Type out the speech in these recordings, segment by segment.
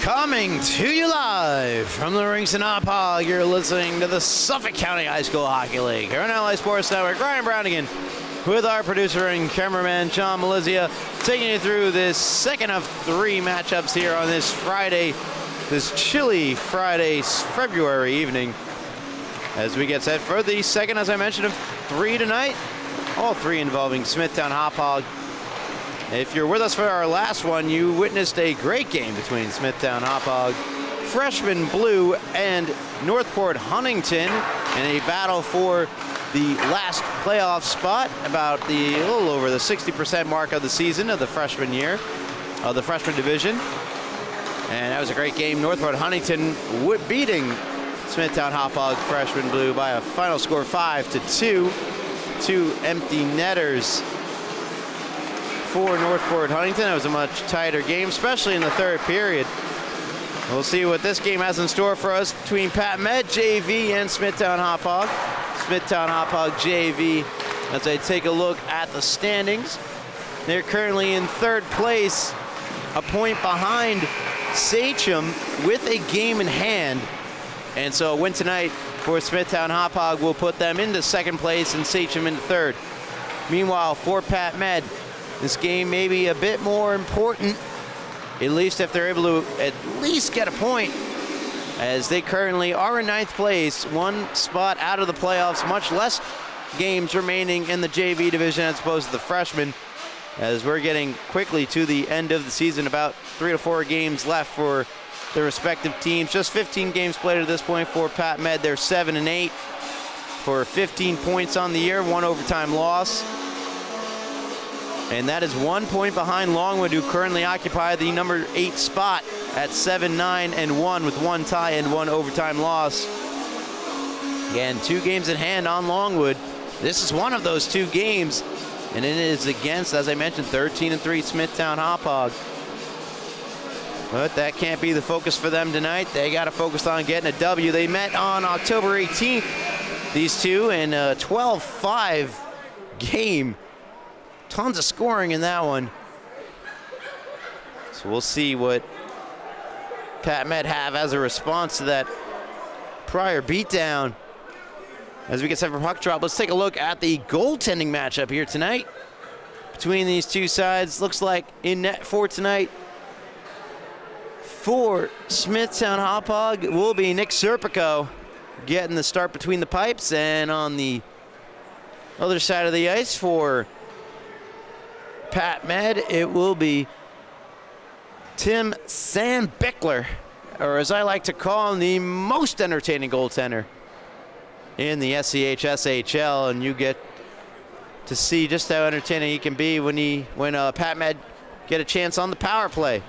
Coming to you live from the rinks in Hauppauge, you're listening to the Suffolk County High School Hockey League. Here on LA Sports Network, Ryan Brownigan with our producer and cameraman, John Malizia, taking you through this second of three matchups here on this Friday, this chilly Friday, February evening, as we get set for the second, as I mentioned, of three tonight, all three involving Smithtown Hauppauge. If you're with us for our last one, you witnessed a great game between Smithtown Hauppauge, Freshman Blue, and Northport Huntington in a battle for the last playoff spot, about a little over the 60% mark of the season of the freshman year, of the freshman division. And that was a great game. Northport Huntington beating Smithtown Hauppauge Freshman Blue by a final score 5-2. Two empty netters for Northport Huntington. That was a much tighter game, especially in the third period. We'll see what this game has in store for us between Pat Med JV and Smithtown Hauppauge. Smithtown Hauppauge JV, as I take a look at the standings, they're currently in third place, a point behind SCHSHL with a game in hand. And so a win tonight for Smithtown Hauppauge will put them into second place and SCHSHL into third. Meanwhile, for Pat Med, this game may be a bit more important, at least if they're able to at least get a point, as they currently are in ninth place, one spot out of the playoffs, much less games remaining in the JV division as opposed to the freshmen, as we're getting quickly to the end of the season, about 3 to 4 games left for their respective teams. Just 15 games played at this point for Pat Med. They're 7-8 for 15 points on the year, one overtime loss. And that is 1 point behind Longwood, who currently occupy the number 8 spot at 7-9-1 with one tie and one overtime loss. Again, 2 games in hand on Longwood. This is one of those 2 games, and it is against, as I mentioned, 13-3 Smithtown Hauppauge. But that can't be the focus for them tonight. They got to focus on getting a W. They met on October 18th, these two, in a 12-5 game. Tons of scoring in that one. So we'll see what Pat Med have as a response to that prior beatdown. As we get set for puck drop, let's take a look at the goaltending matchup here tonight between these two sides. Looks like in net for tonight for Smithtown Hauppauge will be Nick Serpico getting the start between the pipes, and on the other side of the ice for Pat Med, it will be Tim Sandbickler, or as I like to call him, the most entertaining goaltender in the SCHSHL, and you get to see just how entertaining he can be when Pat Med get a chance on the power play.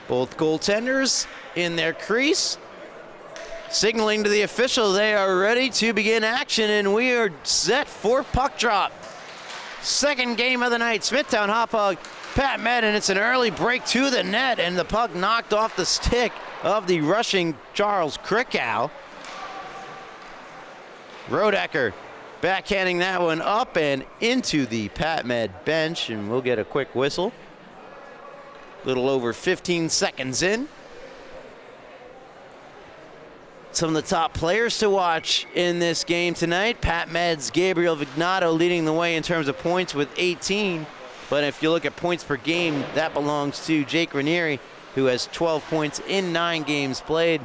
Both goaltenders in their crease, signaling to the official they are ready to begin action, and we are set for puck drop. Second game of the night, Smithtown Hauppauge, Pat Med, and it's an early break to the net, and the puck knocked off the stick of the rushing Charles Krickow. Rodecker backhanding that one up and into the Pat Med bench, and we'll get a quick whistle. Little over 15 seconds in. Some of the top players to watch in this game tonight. Pat Med's Gabriel Vignato leading the way in terms of points with 18. But if you look at points per game, that belongs to Jake Ranieri, who has 12 points in 9 games played.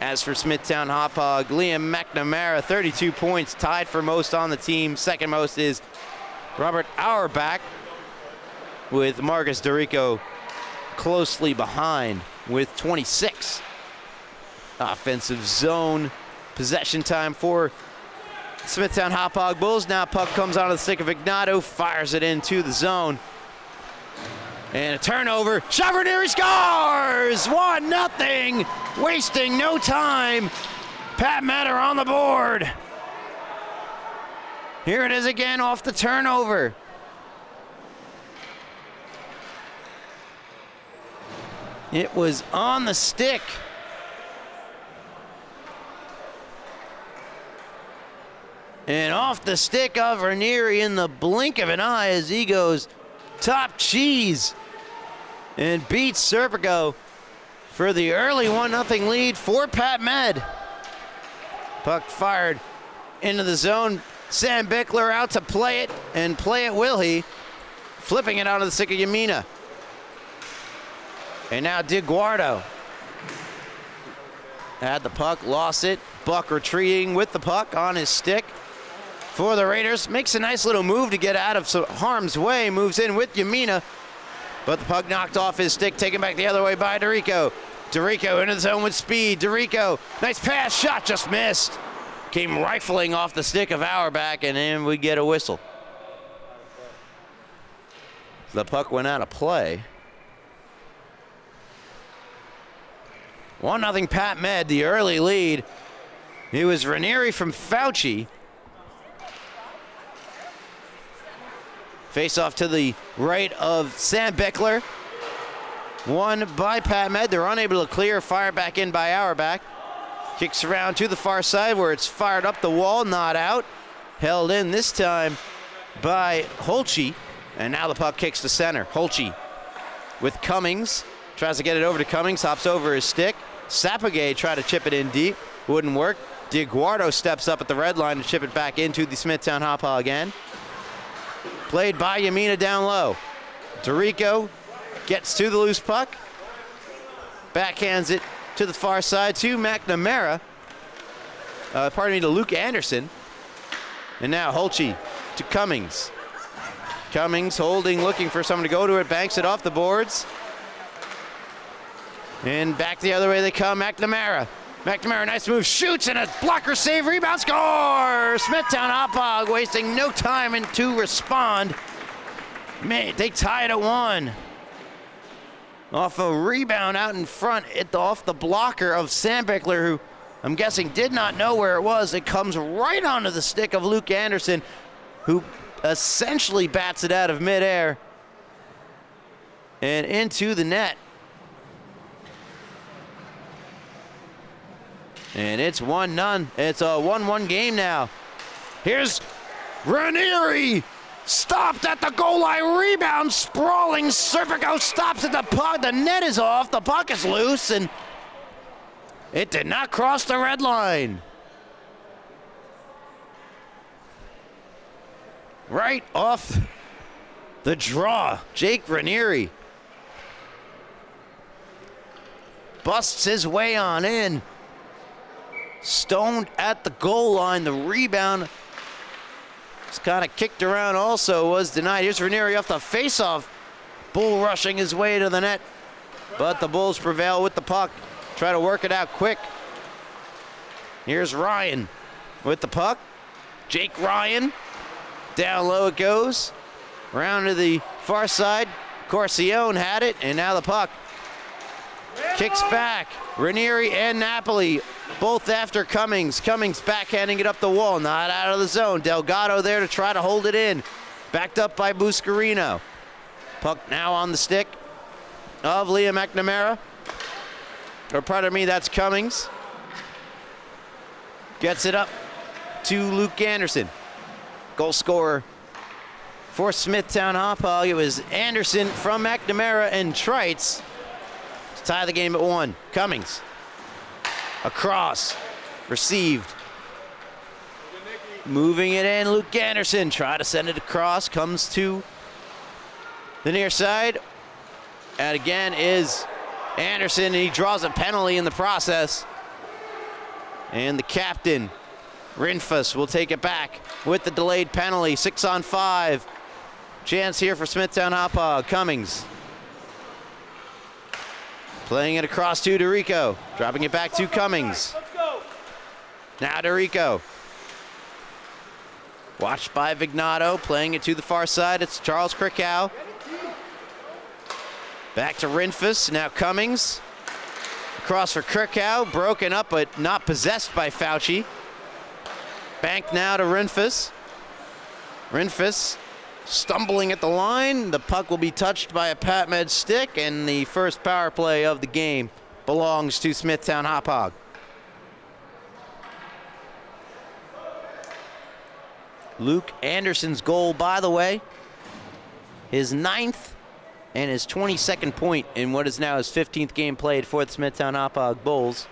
As for Smithtown Hauppauge, Liam McNamara, 32 points, tied for most on the team. Second most is Robert Auerbach, with Marcus Dorico closely behind with 26. Offensive zone possession time for Smithtown Hauppauge Bulls. Now puck comes out of the stick of Vignato, fires it into the zone. And a turnover. Ranieri scores! 1-0. Wasting no time. Pat Med are on the board. Here it is again off the turnover. It was on the stick. And off the stick of Ranieri in the blink of an eye as he goes top cheese and beats Serpico for the early 1-0 lead for Pat Med. Puck fired into the zone. Sam Bickler out to play it, and play it will he. Flipping it out of the stick of Yamina. And now DeGuardo had the puck, lost it. Buck retreating with the puck on his stick for the Raiders. Makes a nice little move to get out of harm's way. Moves in with Yamina, but the puck knocked off his stick, taken back the other way by DeRico. DeRico into the zone with speed. DeRico, nice pass, shot just missed. Came rifling off the stick of Auerbach, and then we get a whistle. The puck went out of play. 1-0 Pat Med, the early lead. It was Ranieri from Fauci. Face off to the right of Sam Bickler. Won by Pat Med. They're unable to clear. Fire back in by Auerbach. Kicks around to the far side where it's fired up the wall, not out. Held in this time by Holtze. And now the puck kicks to center. Holtze with Cummings. Tries to get it over to Cummings, hops over his stick. Sapagay tried to chip it in deep. Wouldn't work. DeGuardo steps up at the red line to chip it back into the Smithtown Hauppauge again. Played by Yamina down low. DeRico gets to the loose puck. Backhands it to the far side to McNamara. To Luke Anderson. And now Holtze to Cummings. Cummings holding, looking for someone to go to it. Banks it off the boards. And back the other way they come. McNamara. McNamara, nice move, shoots, and a blocker save, rebound, score! Smithtown Hauppauge wasting no time to respond. Man, they tie it at 1. Off a rebound out in front, off the blocker of Sam Bickler, who I'm guessing did not know where it was. It comes right onto the stick of Luke Anderson, who essentially bats it out of midair and into the net. And it's 1-0. It's a 1-1 game now. Here's Ranieri. Stopped at the goal line. Rebound. Sprawling. Serpico stops at the puck. The net is off. The puck is loose. And it did not cross the red line. Right off the draw. Jake Ranieri busts his way on in. Stoned at the goal line. The rebound was kind of kicked around, also was denied. Here's Ranieri off the faceoff. Bull rushing his way to the net, but the Bulls prevail with the puck. Try to work it out quick. Here's Ryan with the puck. Jake Ryan. Down low it goes. Around to the far side. Corcione had it, and now the puck kicks back. Ranieri and Napoli both after Cummings. Cummings backhanding it up the wall, not out of the zone. Delgado there to try to hold it in. Backed up by Buscarino. Puck now on the stick of Liam McNamara. Or pardon me, that's Cummings. Gets it up to Luke Anderson. Goal scorer for Smithtown Hauppauge. It was Anderson from McNamara and Trites to tie the game at 1. Cummings. Across. Received. Moving it in. Luke Anderson. Try to send it across. Comes to the near side. And again is Anderson. And he draws a penalty in the process. And the captain, Rinfus, will take it back with the delayed penalty. 6-on-5. Chance here for Smithtown Hauppauge. Cummings. Playing it across to DeRico. Dropping it back to Cummings. Now DeRico. Watched by Vignato. Playing it to the far side. It's Charles Krakow. Back to Rinfus. Now Cummings. Across for Krakow. Broken up but not possessed by Fauci. Banked now to Rinfus. Rinfus stumbling at the line. The puck will be touched by a Pat Med stick, and the first power play of the game belongs to Smithtown Hauppauge. Luke Anderson's goal, by the way, his 9th and his 22nd point in what is now his 15th game played for the Smithtown Hauppauge Bulls.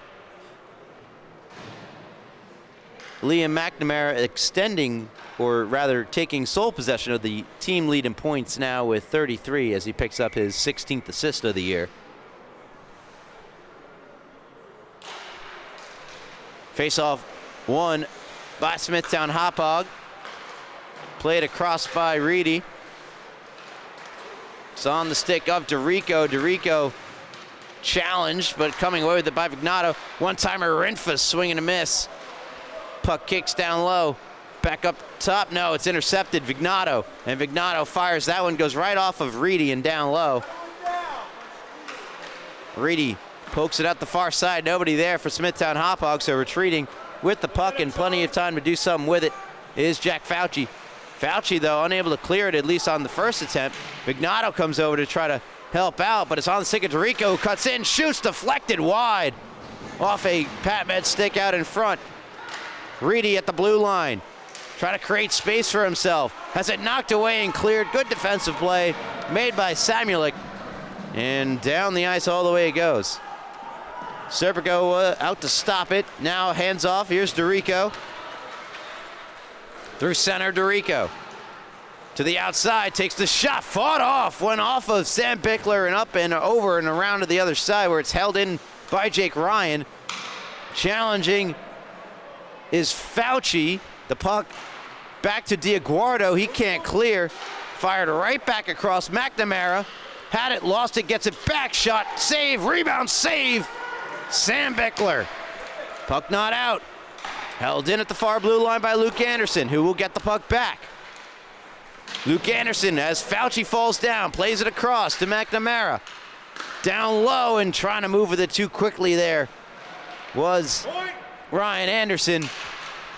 Liam McNamara extending, or rather taking sole possession of the team lead in points now with 33 as he picks up his 16th assist of the year. Face-off won by Smithtown Hauppauge. Played across by Reedy. It's on the stick of DeRico. DeRico challenged, but coming away with it by Vignato. One-timer Rinfus swing and a miss. Puck kicks down low. Back up top. No, it's intercepted. Vignato. And Vignato fires. That one goes right off of Reedy and down low. Reedy pokes it out the far side. Nobody there for Smithtown Hauppauge, so retreating with the puck and plenty of time to do something with it is Jack Fauci. Fauci, though, unable to clear it, at least on the first attempt. Vignato comes over to try to help out, but it's on the stick of DeRico, who cuts in, shoots, deflected wide off a Pat Med stick out in front. Reedy at the blue line, trying to create space for himself. Has it knocked away and cleared. Good defensive play made by Samulik. And down the ice all the way it goes. Serpico out to stop it. Now hands off. Here's DeRico. Through center, DeRico. To the outside, takes the shot. Fought off. Went off of Sam Bickler and up and over and around to the other side where it's held in by Jake Ryan. Challenging is Fauci. The puck back to Diaguardo. He can't clear. Fired right back across. McNamara had it, lost it, gets it back. Shot, save, rebound, save. Sam Bickler. Puck not out. Held in at the far blue line by Luke Anderson, who will get the puck back. Luke Anderson, as Fauci falls down, plays it across to McNamara. Down low and trying to move with it too quickly there was Ryan Anderson.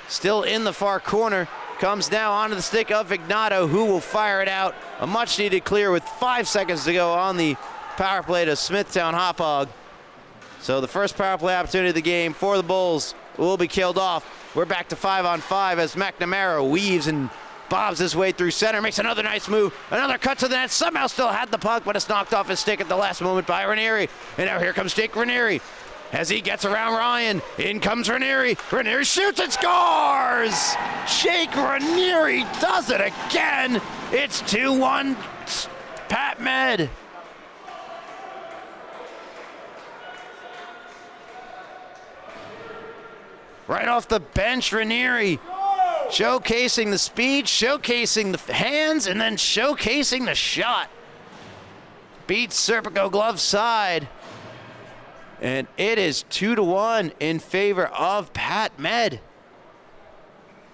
Still in the far corner. Comes now onto the stick of Vignato, who will fire it out. A much needed clear with 5 seconds to go on the power play to Smithtown Hauppauge. So the first power play opportunity of the game for the Bulls will be killed off. We're back to 5-on-5 as McNamara weaves and bobs his way through center, makes another nice move, another cut to the net, somehow still had the puck, but it's knocked off his stick at the last moment by Ranieri. And now here comes Jake Ranieri. As he gets around Ryan, in comes Ranieri. Ranieri shoots and scores! Jake Ranieri does it again. It's 2-1 Pat Med. Right off the bench, Ranieri showcasing the speed, showcasing the hands, and then showcasing the shot. Beats Serpico glove side. And it is 2-1 in favor of Pat Med.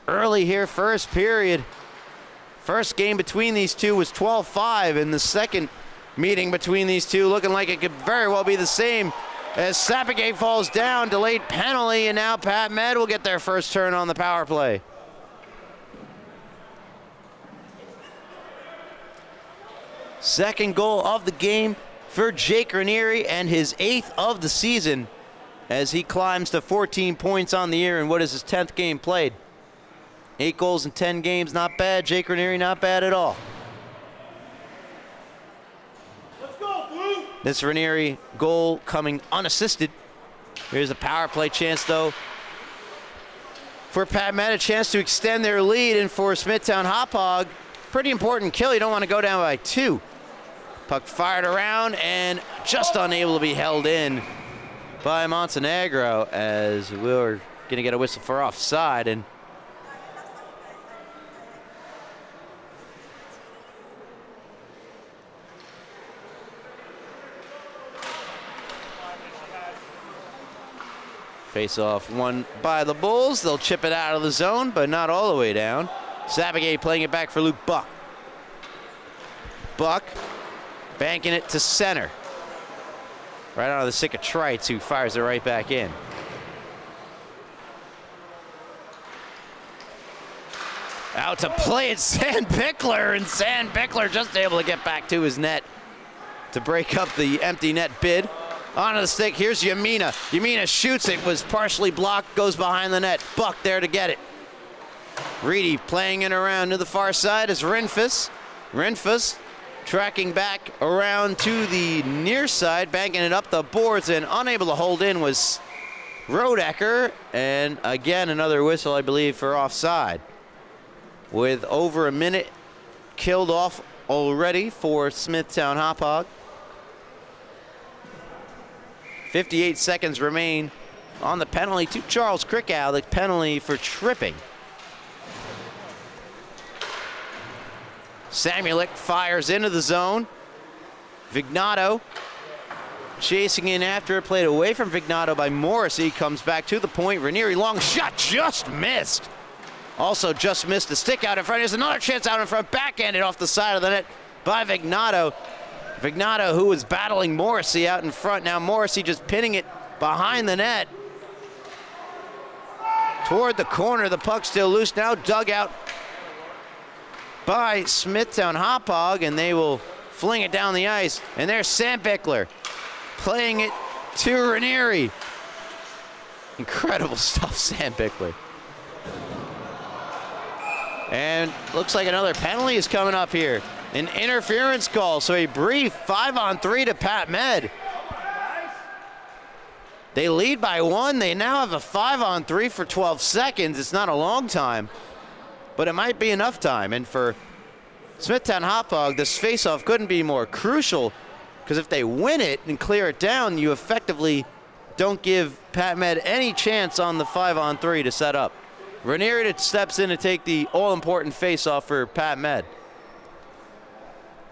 Early here, first period. First game between these two was 12-5, and the second meeting between these two looking like it could very well be the same. As Sapigay falls down, delayed penalty, and now Pat Med will get their first turn on the power play. Second goal of the game for Jake Ranieri, and his 8th of the season as he climbs to 14 points on the year in what is his 10th game played. 8 goals in 10 games, not bad. Jake Ranieri, not bad at all. Let's go, Blue! This Ranieri goal coming unassisted. Here's a power play chance, though, for Pat Med, a chance to extend their lead, and for Smithtown Hauppauge, pretty important kill. You don't want to go down by 2. Puck fired around and just unable to be held in by Montenegro, as we're going to get a whistle for offside. And face-off won by the Bulls. They'll chip it out of the zone, but not all the way down. Sapigay playing it back for Luke Buck. Buck banking it to center. Right out of the stick of Trites, who fires it right back in. Out to play it, Sam Bickler, and Sam Bickler just able to get back to his net to break up the empty net bid. Onto the stick, here's Yamina. Yamina shoots it, was partially blocked, goes behind the net. Buck there to get it. Reedy playing it around to the far side is Rinfus. Rinfus Tracking back around to the near side, banking it up the boards, and unable to hold in was Rodecker. And again, another whistle, I believe, for offside. With over a minute killed off already for Smithtown Hauppauge. 58 seconds remain on the penalty to Charles Krickow, the penalty for tripping. Samuelic fires into the zone. Vignato chasing in after it, played away from Vignato by Morrissey, comes back to the point. Ranieri, long shot, just missed. Also just missed a stick out in front. Here's another chance out in front, backhanded off the side of the net by Vignato. Vignato, who was battling Morrissey out in front. Now Morrissey just pinning it behind the net. Toward the corner, the puck still loose, now dug out by Smithtown Hauppauge, and they will fling it down the ice. And there's Sam Bickler playing it to Ranieri. Incredible stuff, Sam Bickler. And looks like another penalty is coming up here. An interference call, so a brief 5-on-3 to Pat Med. They lead by 1. They now have a 5-on-3 for 12 seconds. It's not a long time, but it might be enough time. And for Smithtown Hauppauge, this faceoff couldn't be more crucial, because if they win it and clear it down, you effectively don't give Pat Med any chance on the 5-on-3 to set up. Ranieri steps in to take the all-important faceoff for Pat Med.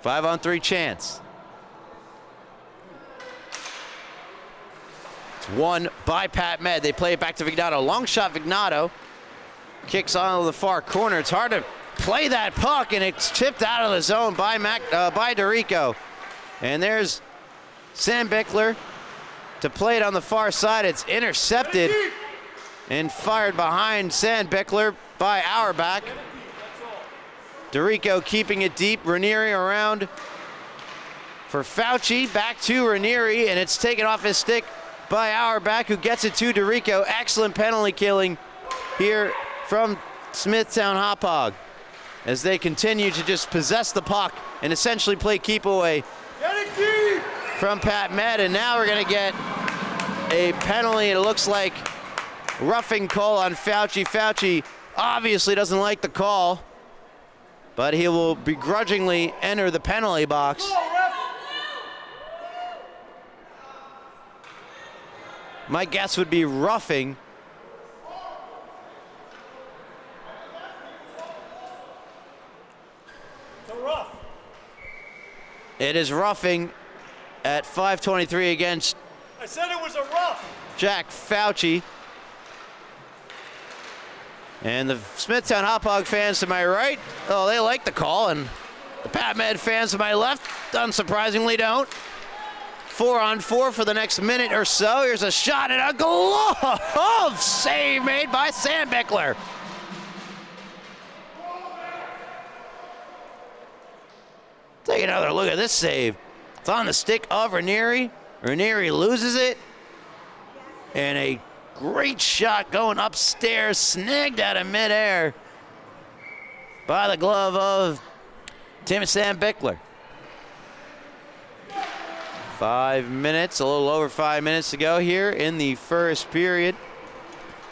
5-on-3 chance. It's won by Pat Med. They play it back to Vignato. Long shot, Vignato. Kicks on the far corner. It's hard to play that puck, and it's tipped out of the zone by DeRico. And there's Sam Bickler to play it on the far side. It's intercepted and fired behind Sam Bickler by Auerbach. DeRico keeping it deep. Ranieri around for Fauci. Back to Ranieri, and it's taken off his stick by Auerbach, who gets it to DeRico. Excellent penalty killing here from Smithtown Hauppauge as they continue to just possess the puck and essentially play keep away from Pat Med. And now we're going to get a penalty. It looks like roughing call on Fauci. Fauci obviously doesn't like the call, but he will begrudgingly enter the penalty box. My guess would be roughing. It's a rough. It is roughing at 5:23 against I said it was a rough. Jack Fauci. And the Smithtown Hauppauge fans to my right, oh, they like the call, and the Pat Med fans to my left, unsurprisingly, don't. 4-on-4 for the next minute or so. Here's a shot and a glove save made by Sam Bickler. Take another look at this save. It's on the stick of Ranieri. Ranieri loses it, and a great shot going upstairs, snagged out of midair by the glove of Sam Bickler. 5 minutes, a little over 5 minutes to go here in the first period.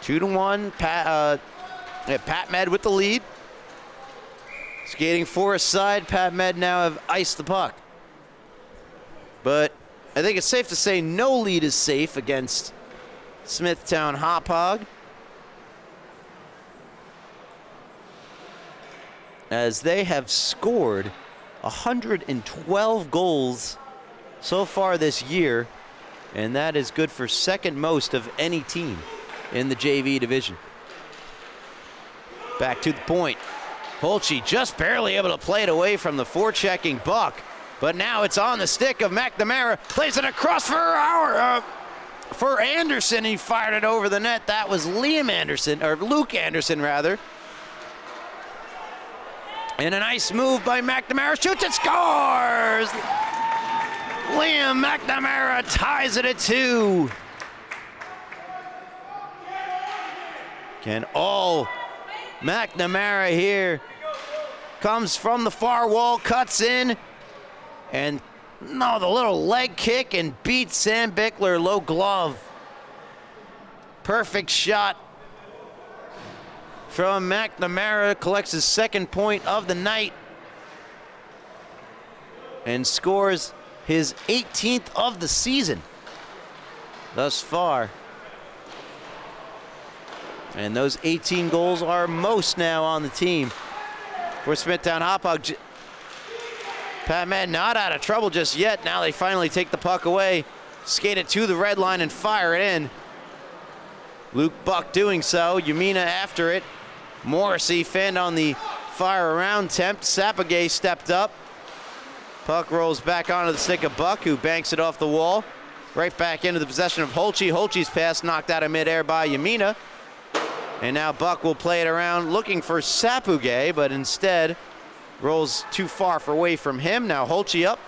2-1, Pat Med with the lead. Skating for a side, Pat Med now have iced the puck. But I think it's safe to say no lead is safe against Smithtown Hauppauge, as they have scored 112 goals so far this year, and that is good for second most of any team in the JV division. Back to the point. Holtze just barely able to play it away from the forechecking Buck, but now it's on the stick of McNamara. Plays it across for Anderson. He fired it over the net. That was Luke Anderson rather. And a nice move by McNamara. Shoots and scores! Liam McNamara ties it at 2. Can all McNamara here comes from the far wall, cuts in, And no, the little leg kick and beat Sam Bickler, low glove. Perfect shot from McNamara, collects his second point of the night and scores his 18th of the season thus far. And those 18 goals are most now on the team for Smithtown Hauppauge. Pat Med not out of trouble just yet. Now they finally take the puck away, skate it to the red line and fire it in. Luke Buck doing so. Yamina after it. Morrissey fanned on the fire around attempt. Hauppauge stepped up. Puck rolls back onto the stick of Buck, who banks it off the wall. Right back into the possession of Holtze. Holtze's pass knocked out of midair by Yamina. And now Buck will play it around looking for Hauppauge, but instead rolls too far away from him. Now Holtze up.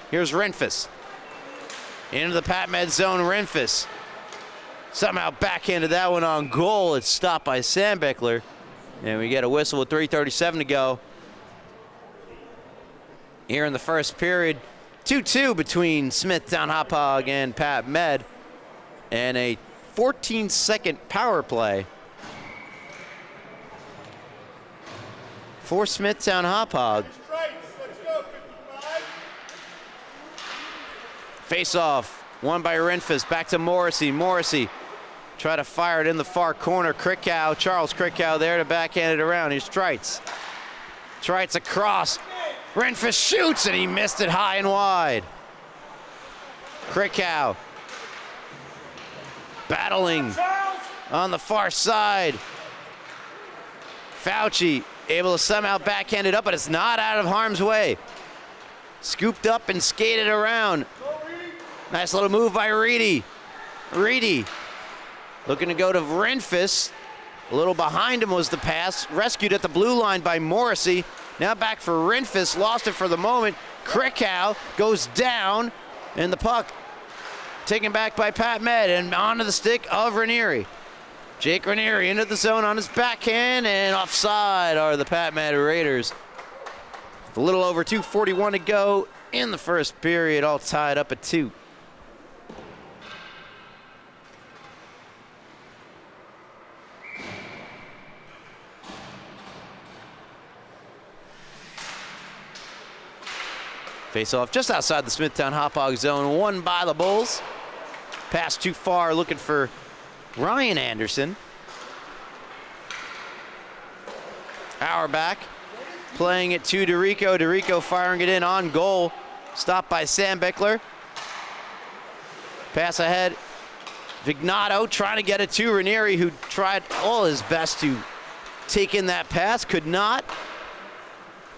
Here's Renfus. Into the Pat Med zone, Renfus. Somehow backhanded that one on goal. It's stopped by Sam Bickler. And we get a whistle with 3:37 to go. Here in the first period, 2-2 between Smithtown Hauppauge and Pat Med. And a 14-second power play for Smithtown Hauppauge. Face off, won by Renfus, back to Morrissey. Morrissey try to fire it in the far corner. Krickow, Charles Krickow there to backhand it around. Here's Trites. Trites across. Renfus shoots and he missed it high and wide. Krickow battling on the far side. Fauci able to somehow backhand it up, but it's not out of harm's way. Scooped up and skated around. Nice little move by Reedy. Reedy looking to go to Renfus. A little behind him was the pass. Rescued at the blue line by Morrissey. Now back for Renfus. Lost it for the moment. Krickow goes down, and the puck taken back by Pat Med and onto the stick of Ranieri. Jake Ranieri into the zone on his backhand, and offside are the Pat Med Raiders. A little over 2:41 to go in the first period, all tied up at 2. Face off just outside the Smithtown Hauppauge zone, won by the Bulls. Pass too far, looking for Ryan Anderson. Auerbach playing it to DeRico. DeRico firing it in on goal. Stopped by Sam Bickler. Pass ahead. Vignato trying to get it to Ranieri, who tried all his best to take in that pass. Could not.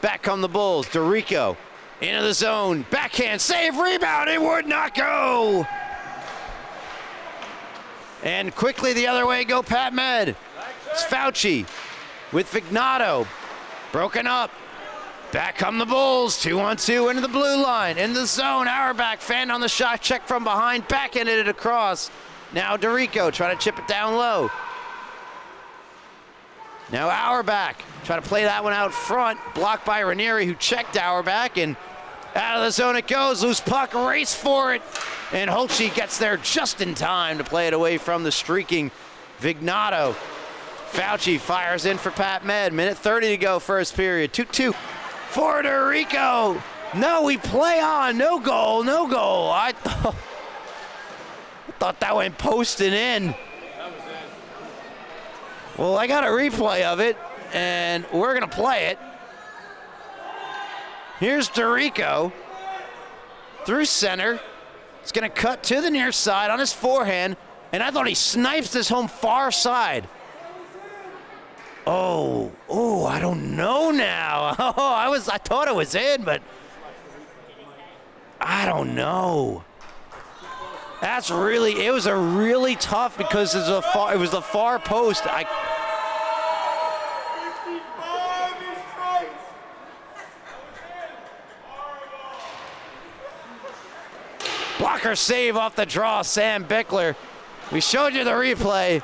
Back come the Bulls. DeRico into the zone. Backhand save, rebound. It would not go. And quickly the other way go Pat Med. It's Fauci with Vignato. Broken up. Back come the Bulls. 2-on-2 into the blue line. In the zone. Auerbach fanned on the shot. Check from behind. Backhanded it across. Now DeRico trying to chip it down low. Now Auerbach trying to play that one out front. Blocked by Ranieri, who checked Auerbach, and out of the zone it goes. Loose puck, race for it. And Holtze gets there just in time to play it away from the streaking Vignato. Fauci fires in for Pat Med. Minute 30 to go, first period. 2-2 for DeRico. No, we play on. No goal, no goal. I thought that went posted in. Well, I got a replay of it, and we're going to play it. Here's DeRico through center. It's going to cut to the near side on his forehand, and I thought he snipes this home far side. Oh, I don't know now. I thought it was in, but I don't know. That's really, it was a really tough because it was the far post. Blocker save off the draw, Sam Bickler. We showed you the replay.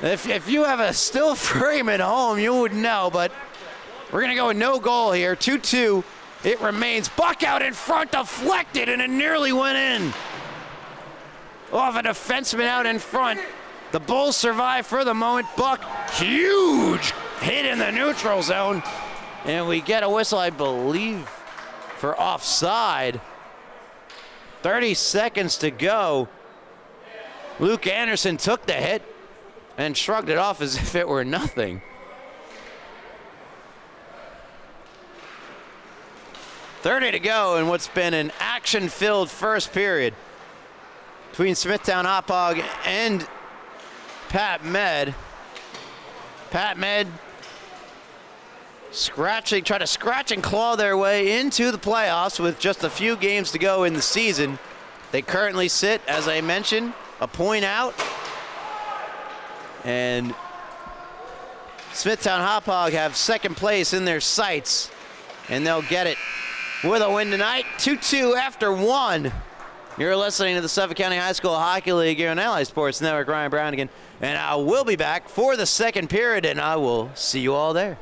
If you have a still frame at home, you would know, but we're going to go with no goal here. 2-2 It remains. Buck out in front, deflected, and it nearly went in. Off a defenseman out in front. The Bulls survive for the moment. Buck, huge hit in the neutral zone. And we get a whistle, I believe, for offside. 30 seconds to go. Luke Anderson took the hit and shrugged it off as if it were nothing. 30 to go in what's been an action-filled first period between Smithtown Hauppauge and Pat Med. Pat Med try to scratch and claw their way into the playoffs with just a few games to go in the season. They currently sit, as I mentioned, a point out. And Smithtown Hauppauge have second place in their sights, and they'll get it with a win tonight. 2-2 after one. You're listening to the Suffolk County High School Hockey League here on Ally Sports Network. Ryan Brownigan, and I will be back for the second period, and I will see you all there.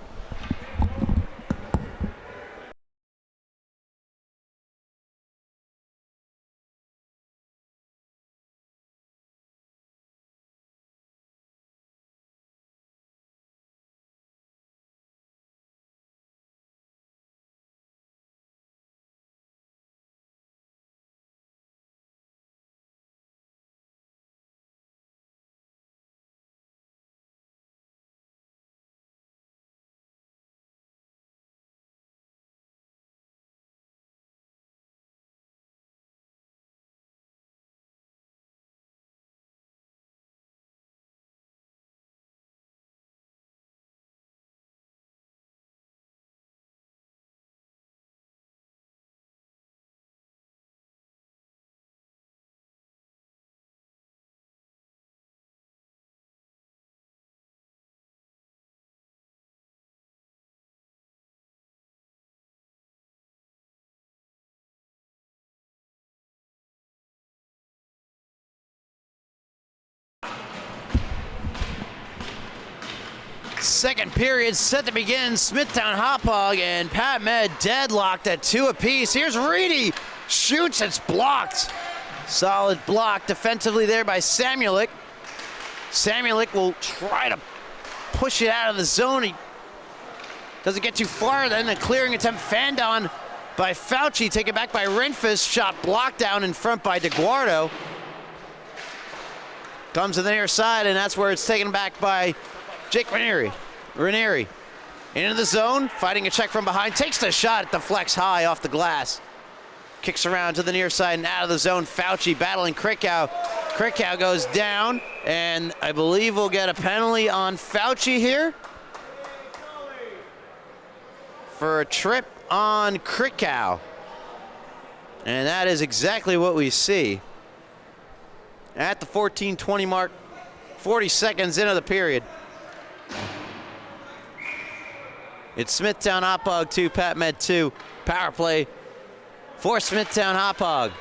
Second period set to begin. Smithtown Hauppauge and Pat Med deadlocked at 2 apiece. Here's Reedy. Shoots, it's blocked. Solid block defensively there by Samuelic. Samuelic will try to push it out of the zone. He doesn't get too far. Then a clearing attempt fanned on by Fauci. Taken back by Renfus. Shot blocked down in front by DeGuardo. Comes to the near side, and that's where it's taken back by Jake Ranieri. Ranieri into the zone, fighting a check from behind, takes the shot, it deflects high off the glass. Kicks around to the near side and out of the zone. Fauci battling Krikow. Krikow goes down, and I believe we'll get a penalty on Fauci here for a trip on Krikow. And that is exactly what we see at the 14:20 mark, 40 seconds into the period. It's Smithtown Hauppauge 2, Pat Med 2. Power play for Smithtown Hauppauge.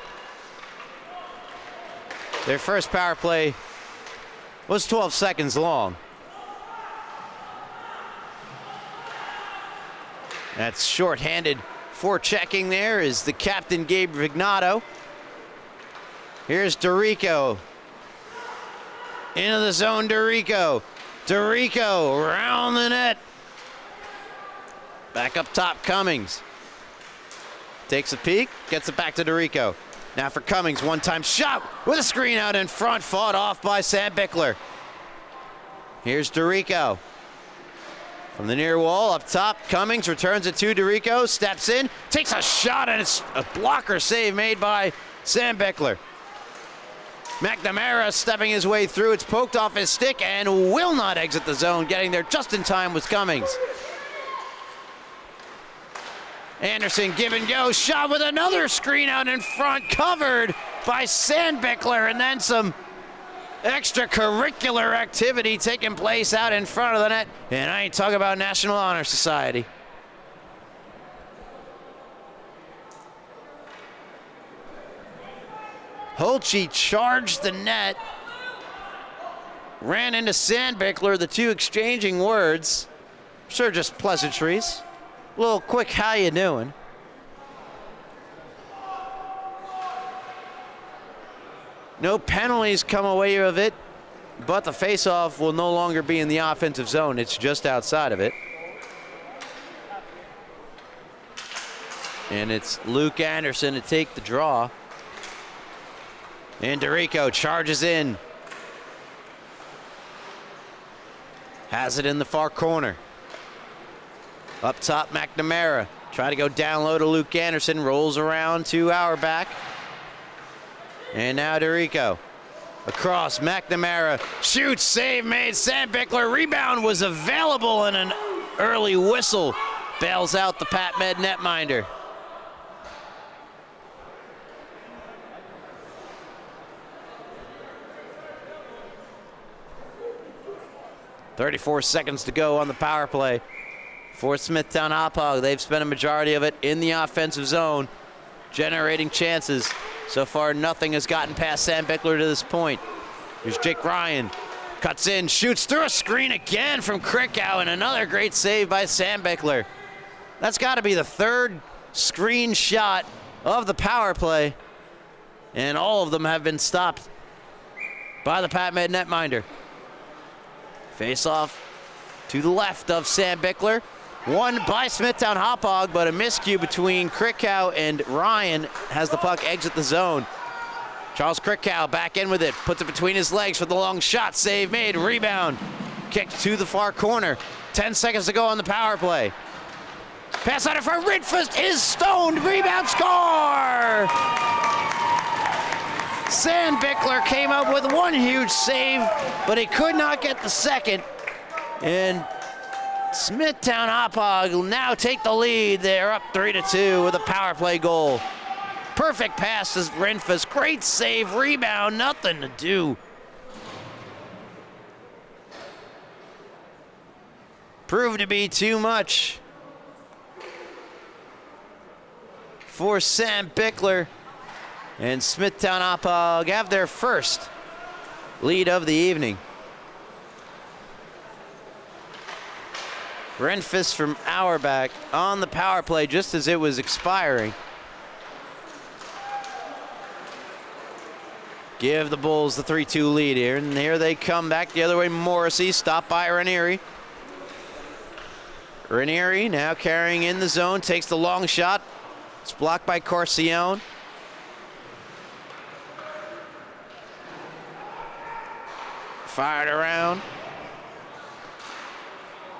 Their first power play was 12 seconds long. That's shorthanded for checking there is the captain, Gabe Vignato. Here's DeRico. Into the zone, DeRico. DeRico around the net. Back up top, Cummings. Takes a peek, gets it back to DeRico. Now for Cummings, one-time shot with a screen out in front, fought off by Sam Bickler. Here's DeRico. From the near wall, up top, Cummings returns it to DeRico, steps in, takes a shot, and it's a blocker save made by Sam Bickler. McNamara stepping his way through. It's poked off his stick and will not exit the zone. Getting there just in time was Cummings. Anderson give and go. Shot with another screen out in front. Covered by Sandbickler. And then some extracurricular activity taking place out in front of the net. And I ain't talking about National Honor Society. Holtze charged the net, ran into Sandbickler, the two exchanging words. I'm sure just pleasantries. A little quick, how you doing? No penalties come away of it, but the faceoff will no longer be in the offensive zone. It's just outside of it. And it's Luke Anderson to take the draw. And DeRico charges in. Has it in the far corner. Up top, McNamara. Try to go down low to Luke Anderson. Rolls around to Auerbach. And now DeRico. Across, McNamara. Shoots, save made, Sandbickler. Rebound was available, and an early whistle bails out the Pat Med netminder. .34 seconds to go on the power play for Smithtown Hauppauge. They've spent a majority of it in the offensive zone, generating chances. So far, nothing has gotten past Sandbickler to this point. Here's Jake Ryan. Cuts in, shoots through a screen again from Krickow, and another great save by Sandbickler. That's got to be the third screen shot of the power play, and all of them have been stopped by the Pat Med netminder. Face off to the left of Sandbickler. Won by Smithtown Hauppauge, but a miscue between Krickow and Ryan has the puck exit the zone. Charles Krickow back in with it, puts it between his legs for the long shot. Save made, rebound. Kicked to the far corner. 10 seconds to go on the power play. Pass out for Ridfist is stoned. Rebound, score! Sandbickler came up with one huge save, but he could not get the second. And Smithtown Hauppauge will now take the lead. They're up 3-2 with a power play goal. Perfect pass to Ridfist. Great save, rebound, nothing to do. Proved to be too much for Sandbickler. And Smithtown Hauppauge have their first lead of the evening. Renfis from Auerbach on the power play just as it was expiring. Give the Bulls the 3-2 lead here, and here they come back the other way. Morrissey stopped by Ranieri. Ranieri now carrying in the zone, takes the long shot. It's blocked by Corcione. Fired around.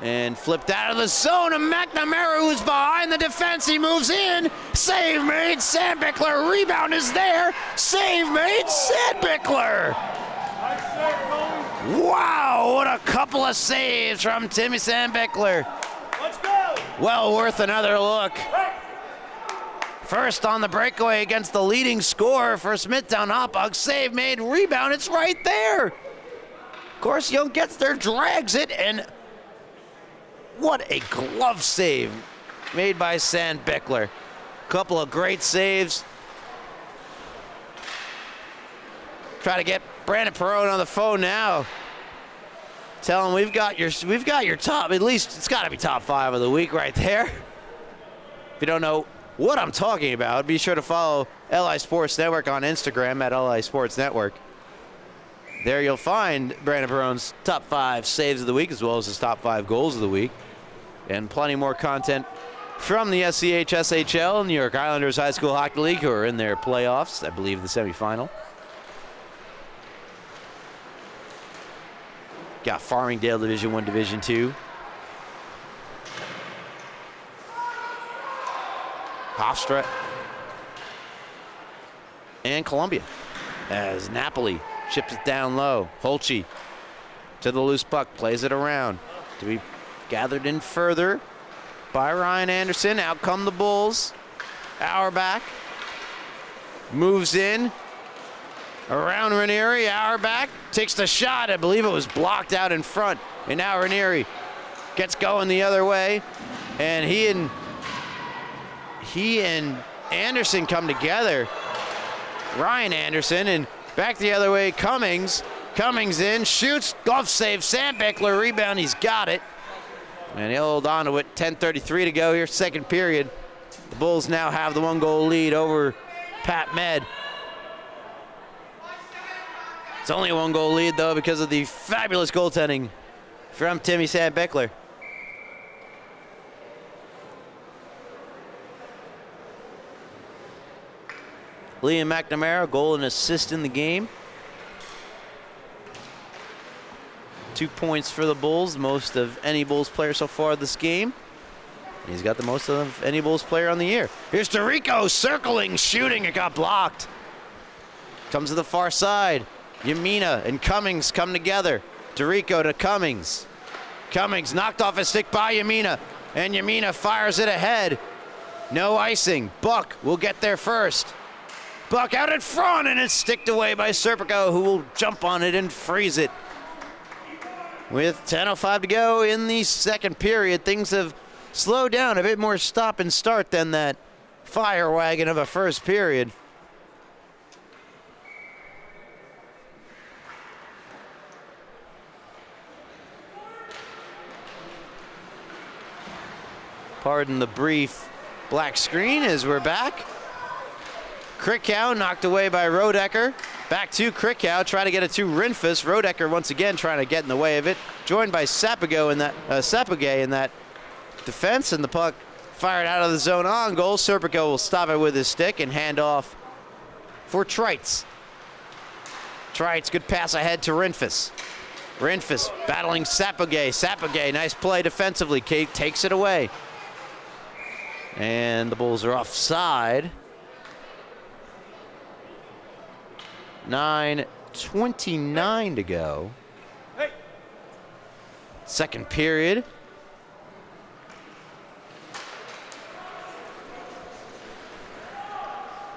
And flipped out of the zone, and McNamara, who's behind the defense, he moves in. Save made, Sandbickler. Rebound is there. Save made, Sandbickler. Wow, what a couple of saves from Timmy Sandbickler. Let's go. Well worth another look. First on the breakaway against the leading scorer for Smithtown Hauppauge. Save made, rebound, it's right there. Of course, Young gets there, drags it, and what a glove save made by Sandbickler. Couple of great saves. Try to get Brandon Perone on the phone now. Tell him we've got your top, at least it's got to be top 5 of the week right there. If you don't know what I'm talking about, be sure to follow LI Sports Network on Instagram at LI Sports Network. There you'll find Brandon Perone's top 5 saves of the week, as well as his top 5 goals of the week. And plenty more content from the SCHSHL, New York Islanders High School Hockey League, who are in their playoffs, I believe the semifinal. Got Farmingdale Division I, Division II. Hofstra and Columbia, as Napoli chips it down low. Holtze to the loose puck, plays it around to be gathered in further by Ryan Anderson. Out come the Bulls. Auerbach moves in around Ranieri. Auerbach takes the shot. I believe it was blocked out in front. And now Ranieri gets going the other way. And he and Anderson come together. Ryan Anderson, and back the other way, Cummings. Cummings in, shoots, glove save, Sandbickler, rebound, he's got it. And he'll hold on to it, 10:33 to go here, second period. The Bulls now have the 1-goal lead over Pat Med. It's only a 1-goal lead, though, because of the fabulous goaltending from Timmy Sandbickler. Liam McNamara, goal and assist in the game. 2 points for the Bulls, most of any Bulls player so far this game. He's got the most of any Bulls player on the year. Here's DeRico circling, shooting. It got blocked. Comes to the far side. Yamina and Cummings come together. DeRico to Cummings. Cummings knocked off his stick by Yamina, and Yamina fires it ahead. No icing. Buck will get there first. Buck out in front, and it's sticked away by Serpico, who will jump on it and freeze it. With 10:05 to go in the second period, things have slowed down, a bit more stop and start than that fire wagon of a first period. Pardon the brief black screen as we're back. Krickow knocked away by Rodecker. Back to Krickow, trying to get it to Rinfus. Rodecker once again trying to get in the way of it. Joined by Sapage in that defense, and the puck fired out of the zone on goal. Serpico will stop it with his stick and hand off for Trites. Trites, good pass ahead to Rinfus. Rinfus battling Sapage. Sapage, nice play defensively. Kate takes it away. And the Bulls are offside. 9:29 to go. Hey. Second period.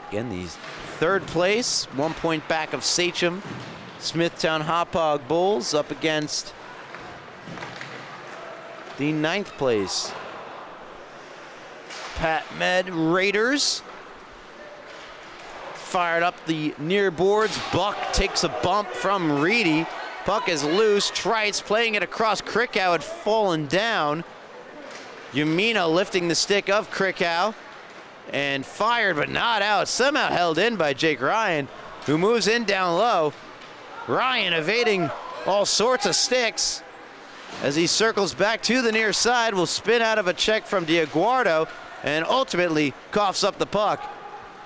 Again, these third place, 1 point back of Sachem. Smithtown Hauppauge Bulls up against the 9th place Pat Med Raiders. Fired up the near boards. Buck takes a bump from Reedy. Puck is loose. Trites playing it across. Krickow had fallen down. Yamina lifting the stick of Krickow and fired but not out. Somehow held in by Jake Ryan, who moves in down low. Ryan evading all sorts of sticks as he circles back to the near side. Will spin out of a check from Diaguardo and ultimately coughs up the puck.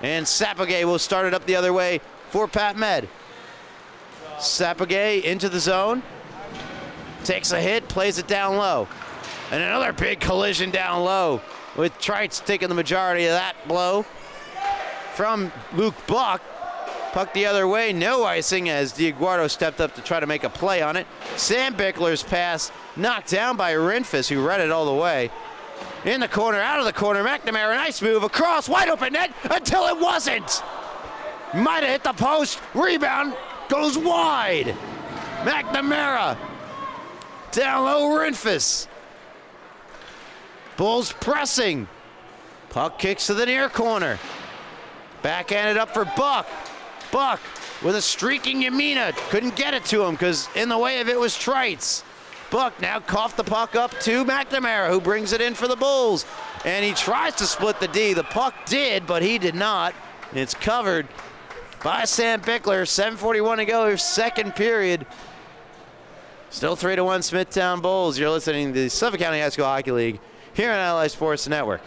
And Sapage will start it up the other way for Pat Med. Sapage into the zone. Takes a hit, plays it down low. And another big collision down low, with Trites taking the majority of that blow from Luke Buck. Puck the other way, no icing as Diaguardo stepped up to try to make a play on it. Sandbickler's pass knocked down by Rinfus, who read it all the way. In the corner, out of the corner, McNamara, nice move across, wide open net until it wasn't. Might have hit the post, rebound goes wide. McNamara, down low, Rinfus. Bulls pressing. Puck kicks to the near corner. Backhanded up for Buck. Buck with a streaking Yamina. Couldn't get it to him because in the way of it was Trites. Buck now coughed the puck up to McNamara, who brings it in for the Bulls. And he tries to split the D. The puck did, but he did not. It's covered by Sandbickler. 7:41 to go, second period. Still 3-1 Smithtown Bulls. You're listening to the Suffolk County High School Hockey League here on Ally Sports Network.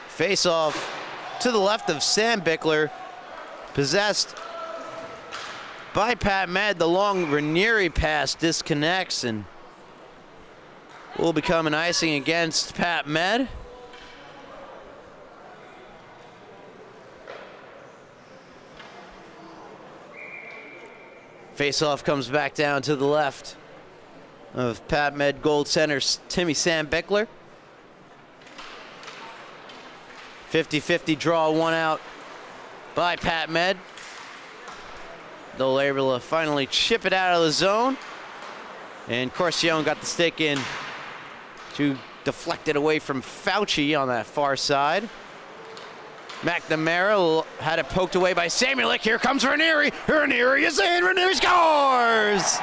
Face off to the left of Sandbickler, possessed by Pat Med. The long Ranieri pass disconnects and will become an icing against Pat Med. Face-off comes back down to the left of Pat Med gold center Timmy Sandbickler. 50-50 draw, one out by Pat Med. They'll able to finally chip it out of the zone. And Corcione got the stick in to deflect it away from Fauci on that far side. McNamara had it poked away by Samuelek. Here comes Ranieri. Ranieri is in. Ranieri scores!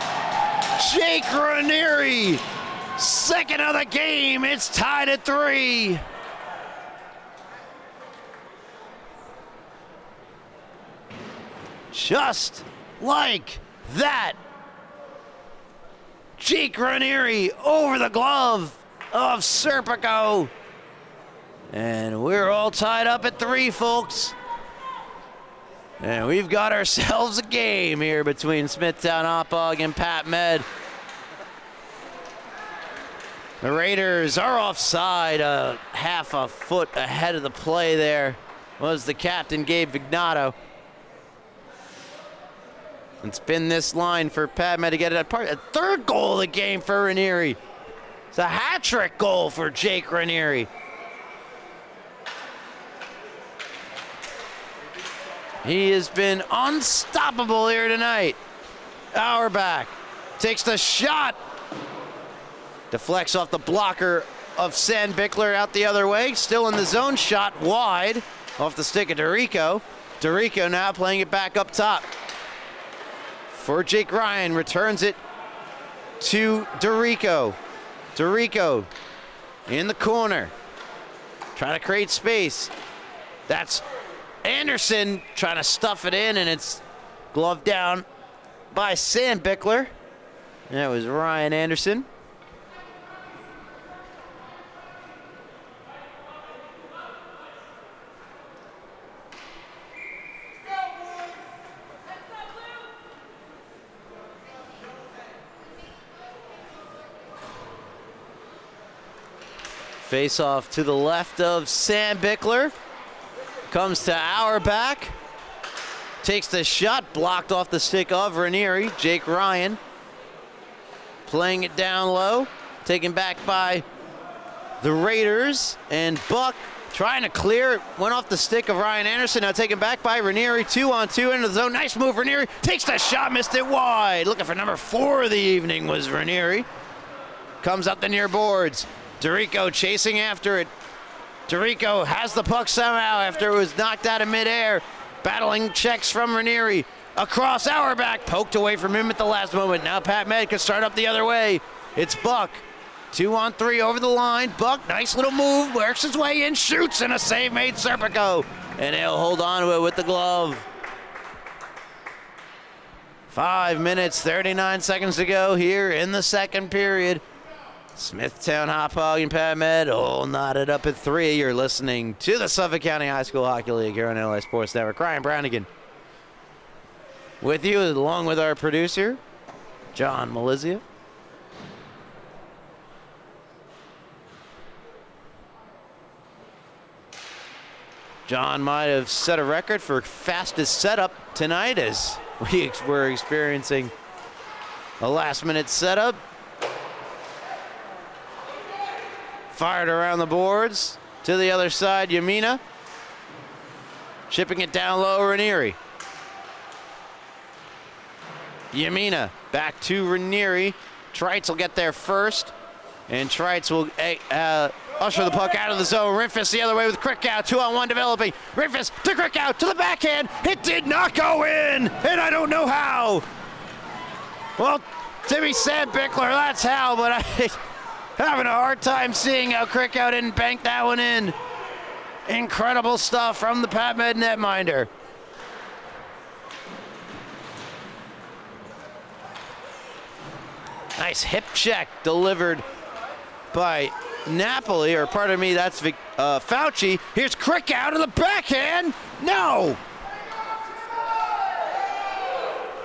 Jake Ranieri, second of the game. It's tied at 3. Just like that. Jake Ranieri over the glove of Serpico. And we're all tied up at 3, folks. And we've got ourselves a game here between Smithtown Hauppauge and Pat Med. The Raiders are offside, half a foot ahead of the play there was the captain, Gabe Vignato. And spin this line for Pat Med to get it apart. A third goal of the game for Ranieri. It's a hat-trick goal for Jake Ranieri. He has been unstoppable here tonight. Auerbach takes the shot. Deflects off the blocker of Sandbickler out the other way. Still in the zone, shot wide off the stick of Dorico. Dorico now playing it back up top. For Jake Ryan, returns it to Dorico. Dorico in the corner, trying to create space. That's Anderson trying to stuff it in, and it's gloved down by Sandbickler. That was Ryan Anderson. Face off to the left of Sandbickler. Comes to Auerbach. Takes the shot, blocked off the stick of Ranieri. Jake Ryan playing it down low. Taken back by the Raiders. And Buck trying to clear it. Went off the stick of Ryan Anderson. Now taken back by Ranieri. 2-on-2 into the zone. Nice move, Ranieri. Takes the shot, missed it wide. Looking for number 4 of the evening was Ranieri. Comes up the near boards. Dorico chasing after it. Dorico has the puck somehow after it was knocked out of midair. Battling checks from Ranieri. Across Auerbach, poked away from him at the last moment. Now Pat Med can start up the other way. It's Buck. 2-on-3 over the line. Buck, nice little move, works his way in, shoots, and a save made Serpico. And he'll hold on to it with the glove. 5 minutes, 39 seconds to go here in the second period. Smithtown, Hauppauge, and Pat Med all knotted up at 3. You're listening to the Suffolk County High School Hockey League here on LA Sports Network. Ryan Brownigan with you, along with our producer, John Malizia. John might have set a record for fastest setup tonight as we were experiencing a last-minute setup. Fired around the boards to the other side, Yamina. Chipping it down low, Ranieri. Yamina back to Ranieri. Trites will get there first, and Trites will usher the puck out of the zone. Rinfus the other way with Krickow. 2-on-1 developing. Rinfus to Krickow to the backhand. It did not go in, and I don't know how. Well, Timmy Sandbickler, that's how, but I having a hard time seeing how Krickow didn't bank that one in. Incredible stuff from the Pat Med netminder. Nice hip check delivered by Napoli, or pardon me, that's Fauci. Here's Krickow to the backhand. No!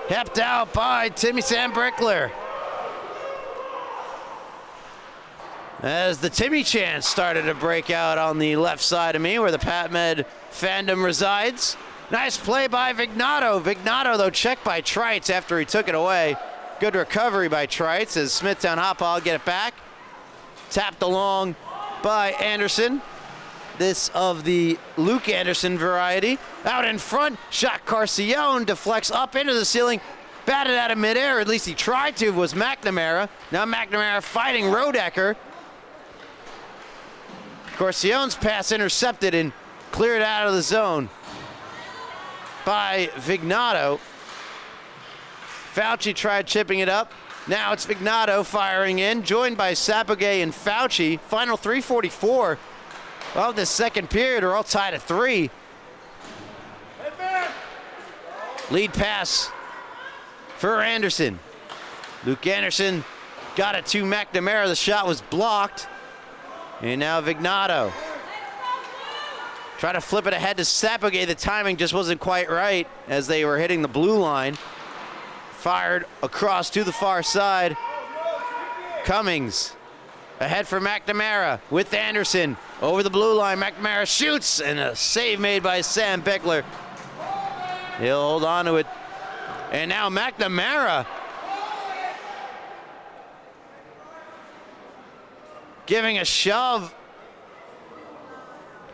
Hepped out by Timmy Sandbickler. As the Timmy chant started to break out on the left side of me where the Pat Med fandom resides. Nice play by Vignato. Vignato, though, checked by Trites after he took it away. Good recovery by Trites as Smithtown Hauppauge get it back. Tapped along by Anderson. This of the Luke Anderson variety. Out in front, shot Carcione, deflects up into the ceiling. Batted out of midair, at least he tried to, was McNamara. Now McNamara fighting Rodecker. Corcione's pass intercepted, and Cleared out of the zone by Vignato. Fauci tried chipping it up. Now it's Vignato firing in, joined by Hauppauge and Fauci. Final 3:44 of the second period are all tied at 3. Lead pass for Anderson. Luke Anderson got it to McNamara. The shot was blocked. And now Vignato. Try to flip it ahead to Hauppauge. The timing just wasn't quite right as they were hitting the blue line. Fired across to the far side. Cummings ahead for McNamara with Anderson. Over the blue line, McNamara shoots, and a save made by Sam Bickler. He'll hold on to it. And now McNamara giving a shove.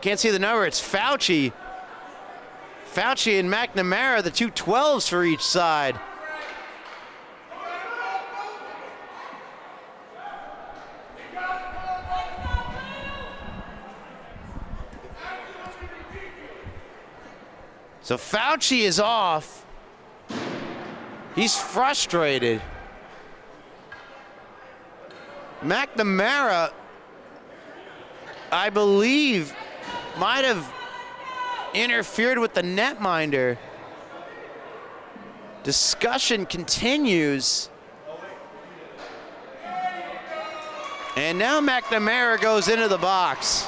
Can't see the number, it's Fauci. Fauci and McNamara, the two 12s for each side. So Fauci is off. He's frustrated. McNamara, I believe, might have interfered with the netminder. Discussion continues. And now McNamara goes into the box.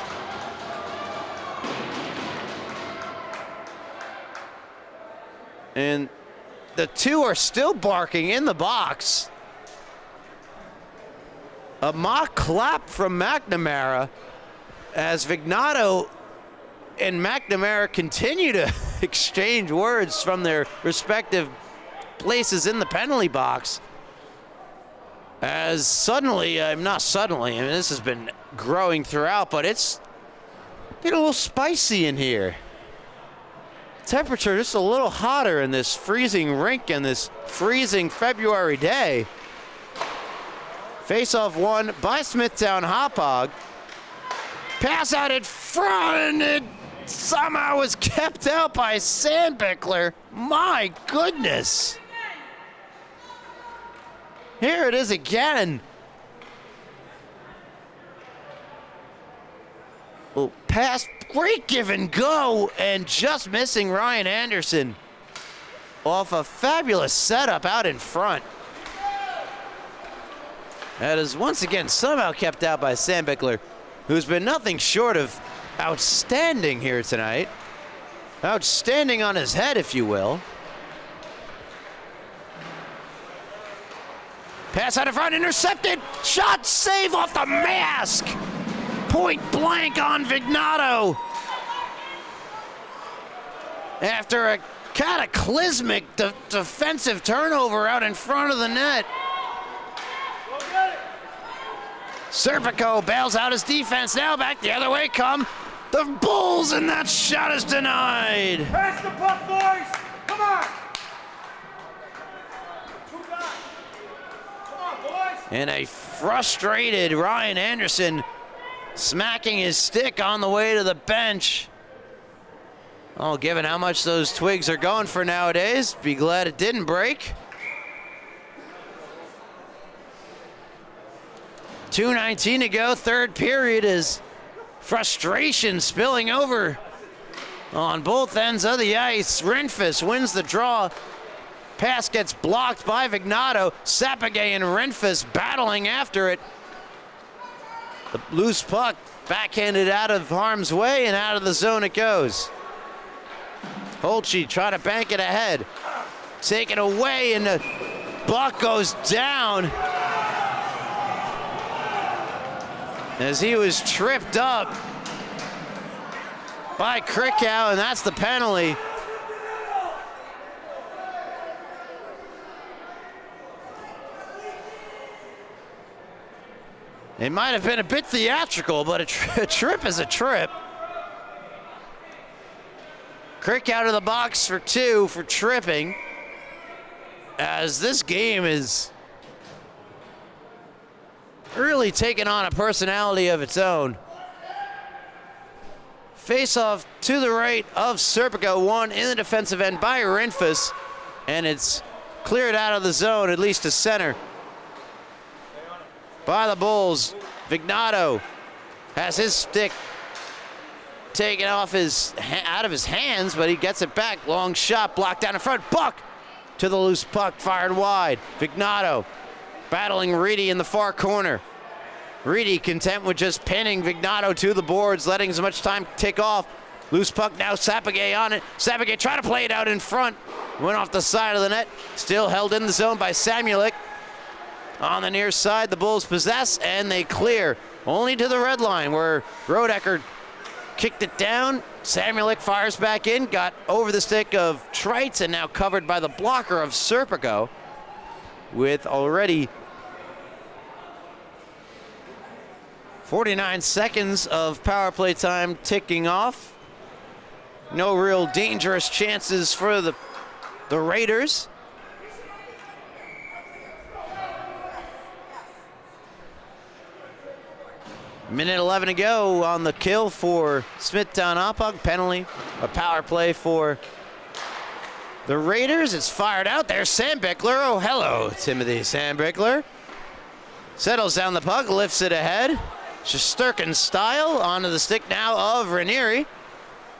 And the two are still barking in the box. A mock clap from McNamara as Vignato and McNamara continue to exchange words from their respective places in the penalty box. As suddenly, not suddenly, I mean, this has been growing throughout, but it's getting a little spicy in here. Temperature just a little hotter in this freezing rink and this freezing February day. Face-off won by Smithtown Hauppauge. Pass out in front, and it somehow was kept out by Sandbickler. My goodness. Here it is again. Oh, pass, great give and go, and just missing Ryan Anderson off a fabulous setup out in front. That is once again somehow kept out by Sandbickler, who's been nothing short of outstanding here tonight. Outstanding on his head, if you will. Pass out in front, intercepted, shot, save off the mask. Point blank on Vignato. After a cataclysmic defensive turnover out in front of the net. Serpico bails out his defense. Now back the other way come the Bulls, and that shot is denied. Pass the puck, boys. Come on. Come on, boys. And a frustrated Ryan Anderson smacking his stick on the way to the bench. Oh, given how much those twigs are going for nowadays, be glad it didn't break. 2:19 to go, third period, is frustration spilling over on both ends of the ice. Renfus wins the draw. Pass gets blocked by Vignato. Hauppauge and Renfus battling after it. The loose puck backhanded out of harm's way, and out of the zone it goes. Holtze trying to bank it ahead. Taken away, and the puck goes down as he was tripped up by Krikow, and that's the penalty. It might have been a bit theatrical, but a trip is a trip. Crick out of the box for 2 for tripping, as this game is really taking on a personality of its own. Face-off to the right of Serpico, one in the defensive end by Renfus, and it's cleared out of the zone, at least to center, by the Bulls. Vignato has his stick taken off out of his hands, but he gets it back. Long shot blocked down in front. Buck to the loose puck, fired wide. Vignato battling Reedy in the far corner. Reedy content with just pinning Vignato to the boards, letting as much time tick off. Loose puck now, Sapagay on it. Sapagay trying to play it out in front. Went off the side of the net. Still held in the zone by Samulik. On the near side, the Bulls possess, and they clear. Only to the red line, where Rodecker kicked it down. Samulik fires back in, got over the stick of Trites, and now covered by the blocker of Serpico, with already 49 seconds of power play time ticking off. No real dangerous chances for the Raiders. Minute 11 to go on the kill for Smithtown Hauppauge. Penalty, a power play for the Raiders. It's fired out there. Sandbickler. Oh, hello, Timothy Sandbickler. Settles down the puck, lifts it ahead. Shesterkin style onto the stick now of Ranieri.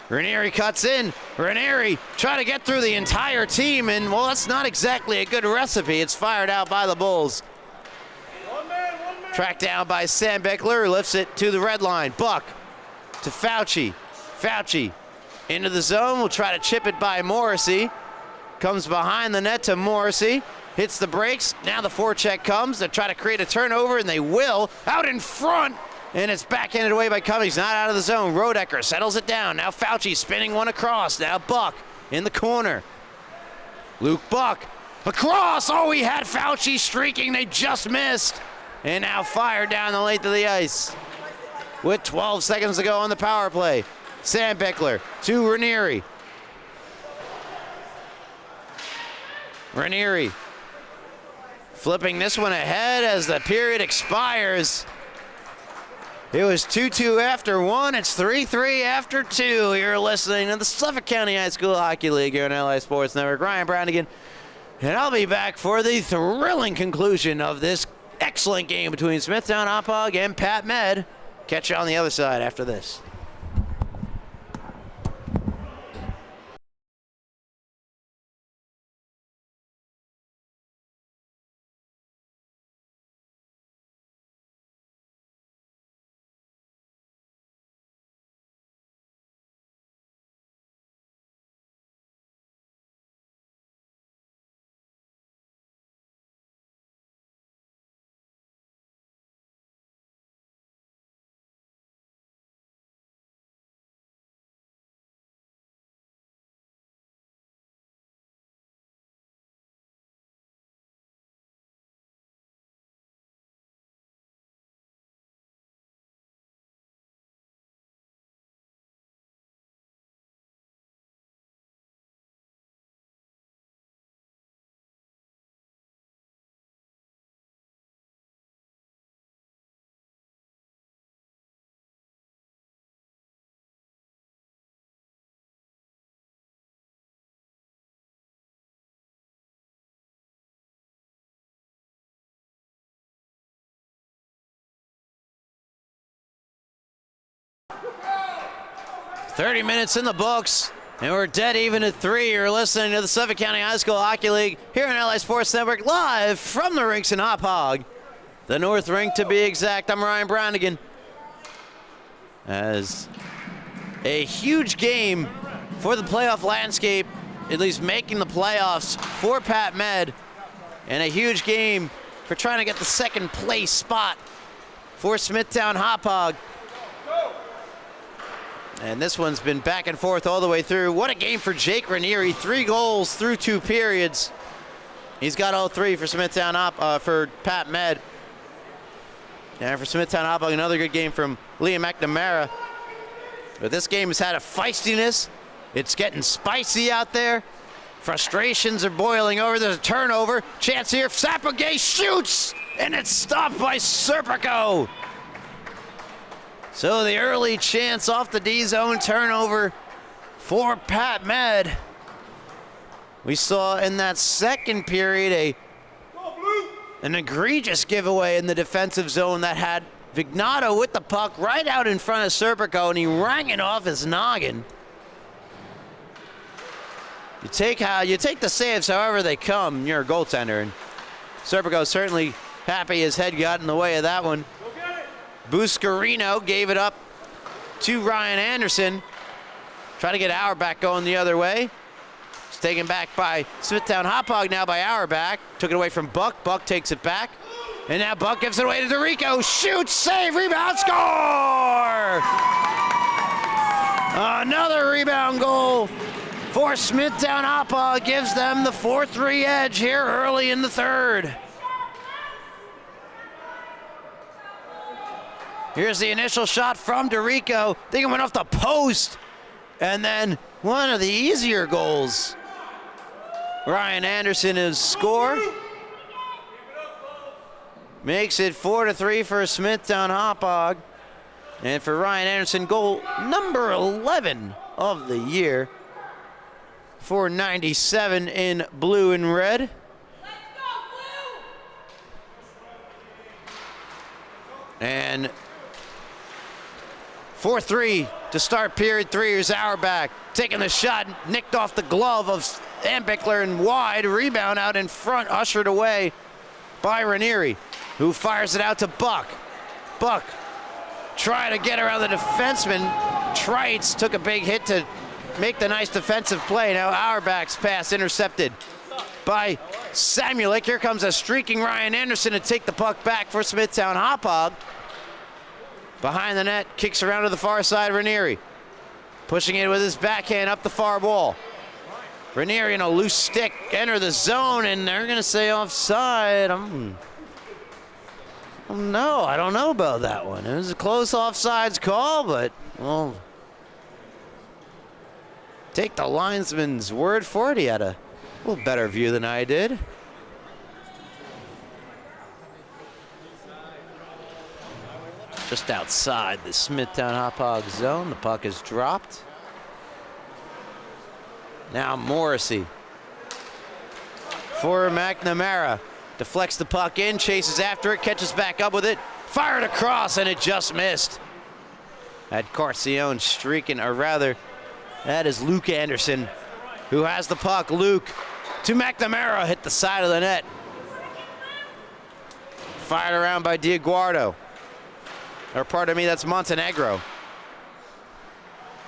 Ranieri cuts in. Ranieri trying to get through the entire team, and well, that's not exactly a good recipe. It's fired out by the Bulls. Tracked down by Sandbickler, who lifts it to the red line. Buck to Fauci. Fauci into the zone, will try to chip it by Morrissey. Comes behind the net to Morrissey. Hits the brakes. Now the forecheck comes. They try to create a turnover, and they will. Out in front, and it's backhanded away by Cummings. Not out of the zone. Rodecker settles it down. Now Fauci spinning one across. Now Buck in the corner. Luke Buck across. Oh, he had Fauci streaking. They just missed. And now fired down the length of the ice. With 12 seconds to go on the power play. Sandbickler to Ranieri. Ranieri flipping this one ahead as the period expires. It was 2-2 after one. It's 3-3 after two. You're listening to the Suffolk County High School Hockey League here on LA Sports Network. Ryan Brownigan, and I'll be back for the thrilling conclusion of this excellent game between Smithtown Hauppauge and Pat Med. Catch you on the other side after this. "30 minutes in the books, and we're dead even at 3. You're listening to the Suffolk County High School Hockey League here on LA Sports Network, live from the rinks in Hauppauge, the North Rink to be exact. I'm Ryan Brownigan. As a huge game for the playoff landscape, at least making the playoffs for Pat Med, and a huge game for trying to get the second place spot for Smithtown Hauppauge. And this one's been back and forth all the way through. What a game for Jake Ranieri. 3 goals through 2 periods. He's got all 3 for Smithtown for Pat Med. And for Smithtown Hauppauge, another good game from Liam McNamara. But this game has had a feistiness. It's getting spicy out there. Frustrations are boiling over. There's a turnover. Chance here. Sapagay shoots, and it's stopped by Serpico. So the early chance off the D-zone turnover for Pat Med. We saw in that second period an egregious giveaway in the defensive zone that had Vignato with the puck right out in front of Serpico, and he rang it off his noggin. You take the saves however they come. You're a goaltender, and Serpico certainly happy his head got in the way of that one. Buscarino gave it up to Ryan Anderson. Try to get Auerbach going the other way. It's taken back by Smithtown. Hauppauge now by Auerbach. Took it away from Buck. Buck takes it back. And now Buck gives it away to DeRico. Shoots, save, rebound, score! Another rebound goal for Smithtown. Hauppauge gives them the 4-3 edge here early in the third. Here's the initial shot from DeRico. I think it went off the post. And then one of the easier goals. Ryan Anderson is score. Makes it 4-3 for Smithtown Hauppauge. And for Ryan Anderson, goal number 11 of the year. 497 in blue and red. And 4-3 to start period three. Here's Auerbach taking the shot, nicked off the glove of Ambickler and wide. Rebound out in front, ushered away by Ranieri, who fires it out to Buck. Buck trying to get around the defenseman. Trites took a big hit to make the nice defensive play. Now Auerbach's pass intercepted by Samuelek. Here comes a streaking Ryan Anderson to take the puck back for Smithtown Hauppauge. Behind the net, kicks around to the far side, Ranieri. Pushing it with his backhand up the far wall. Ranieri in a loose stick, enter the zone, and they're gonna say offside. I don't know about that one. It was a close offsides call, but, well, take the linesman's word for it. He had a little better view than I did. Just outside the Smithtown Hauppauge zone. The puck is dropped. Now Morrissey for McNamara. Deflects the puck in, chases after it, catches back up with it. Fired across, and it just missed. Had Carcione streaking, or rather, that is Luke Anderson, who has the puck. Luke to McNamara, hit the side of the net. Fired around by Diaguardo. Or pardon me, that's Montenegro.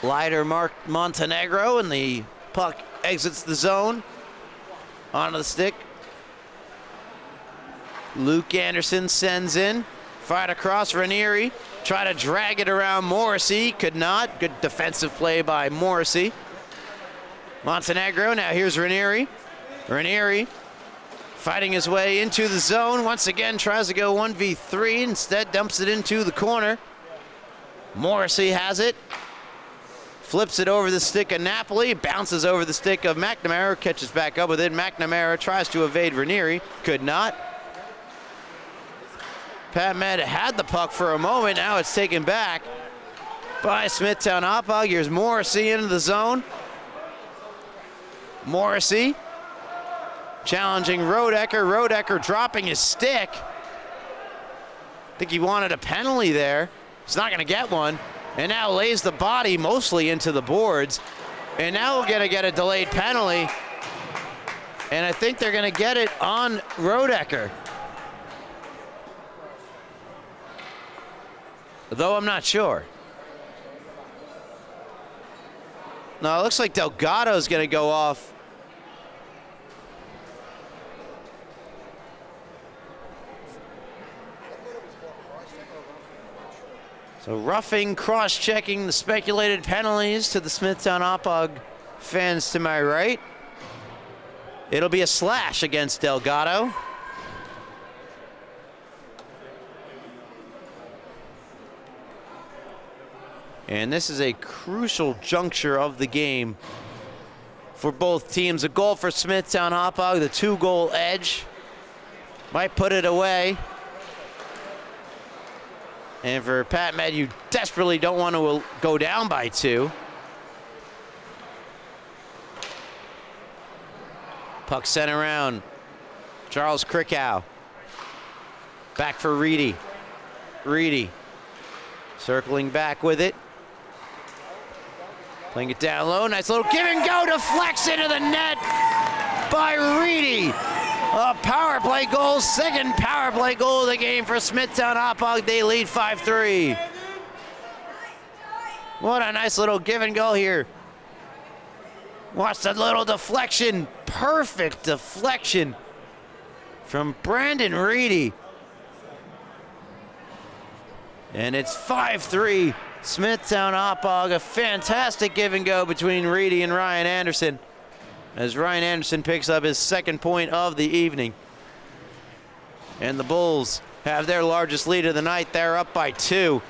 Lighter marked Montenegro, and the puck exits the zone. Onto the stick. Luke Anderson sends in. Fired across Ranieri. Try to drag it around Morrissey. Could not. Good defensive play by Morrissey. Montenegro, now here's Ranieri. Ranieri fighting his way into the zone. Once again, tries to go 1v3. Instead, dumps it into the corner. Morrissey has it. Flips it over the stick of Napoli. Bounces over the stick of McNamara. Catches back up with it. McNamara tries to evade Ranieri. Could not. Pat Med had the puck for a moment. Now it's taken back by Smithtown Hauppauge. Here's Morrissey into the zone. Morrissey challenging Rodecker. Rodecker dropping his stick. I think he wanted a penalty there. He's not going to get one. And now lays the body mostly into the boards. And now we're going to get a delayed penalty. And I think they're going to get it on Rodecker. Though I'm not sure. No, it looks like Delgado's going to go off. So roughing, cross-checking the speculated penalties to the Smithtown Hauppauge fans to my right. It'll be a slash against Delgado. And this is a crucial juncture of the game for both teams. A goal for Smithtown Hauppauge, the 2-goal edge. Might put it away. And for Pat Med, you desperately don't want to go down by 2. Puck sent around. Charles Krikow. Back for Reedy. Reedy circling back with it. Playing it down low. Nice little give and go. Deflects into the net by Reedy. A power play goal. Second power play goal of the game for Smithtown Hauppauge. They lead 5-3. What a nice little give and go here. Watch the little deflection. Perfect deflection from Brandon Reedy. And it's 5-3. Smithtown Hauppauge. A fantastic give and go between Reedy and Ryan Anderson, as Ryan Anderson picks up his second point of the evening. And the Bulls have their largest lead of the night. They're up by 2.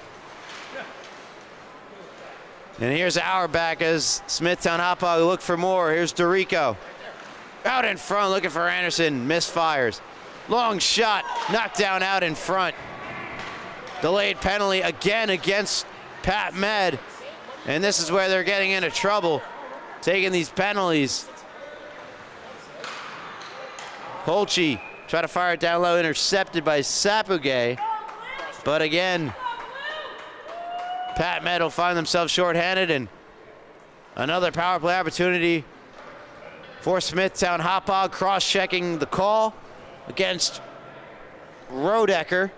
And here's Auerbach as Smithtown Hauppauge look for more. Here's DeRico. Out in front, looking for Anderson. Misfires. Long shot, knocked down out in front. Delayed penalty again against Pat Med. And this is where they're getting into trouble, taking these penalties. Holchi try to fire it down low, intercepted by Hauppauge. But again, Pat Med will find themselves shorthanded, and another power play opportunity for Smithtown Hauppauge, cross-checking the call against Rodecker.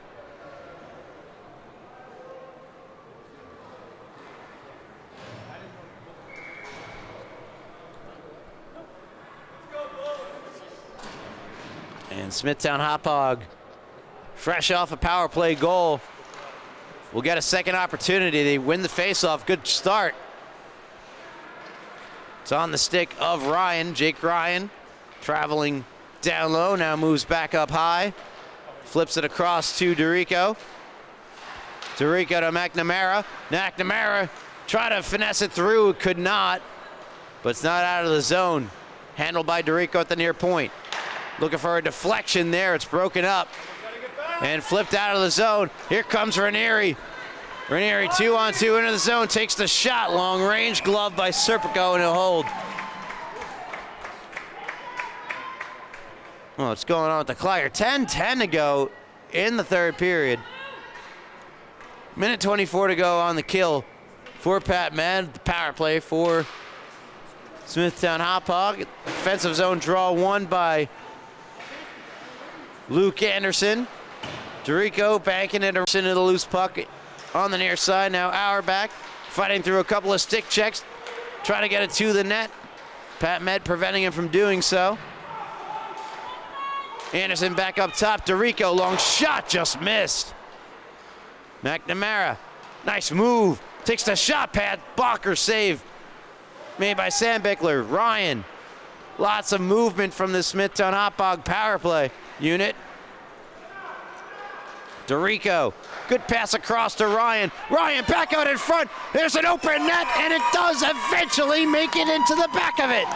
And Smithtown Hauppauge, fresh off a power play goal, will get a second opportunity. They win the faceoff. Good start. It's on the stick of Ryan. Jake Ryan traveling down low, now moves back up high. Flips it across to DeRico. DeRico to McNamara. McNamara tried to finesse it through, could not, but it's not out of the zone. Handled by DeRico at the near point. Looking for a deflection there. It's broken up and flipped out of the zone. Here comes Ranieri. Ranieri 2-on-2 into the zone. Takes the shot. Long range glove by Serpico, and he'll hold. Well, what's going on with the Clyer? 10-10 to go in the third period. Minute 24 to go on the kill for Pat Med. The power play for Smithtown Hauppauge. Defensive zone draw won by Luke Anderson. DeRico banking it into the loose puck on the near side. Now Auerbach fighting through a couple of stick checks, trying to get it to the net. Pat Med preventing him from doing so. Anderson back up top. DeRico, long shot, just missed. McNamara, nice move. Takes the shot pad. Bacher save made by Sam Bickler. Ryan, lots of movement from the Smithtown Hauppauge power play unit. DeRico, good pass across to Ryan. Ryan back out in front. There's an open net, and it does eventually make it into the back of it.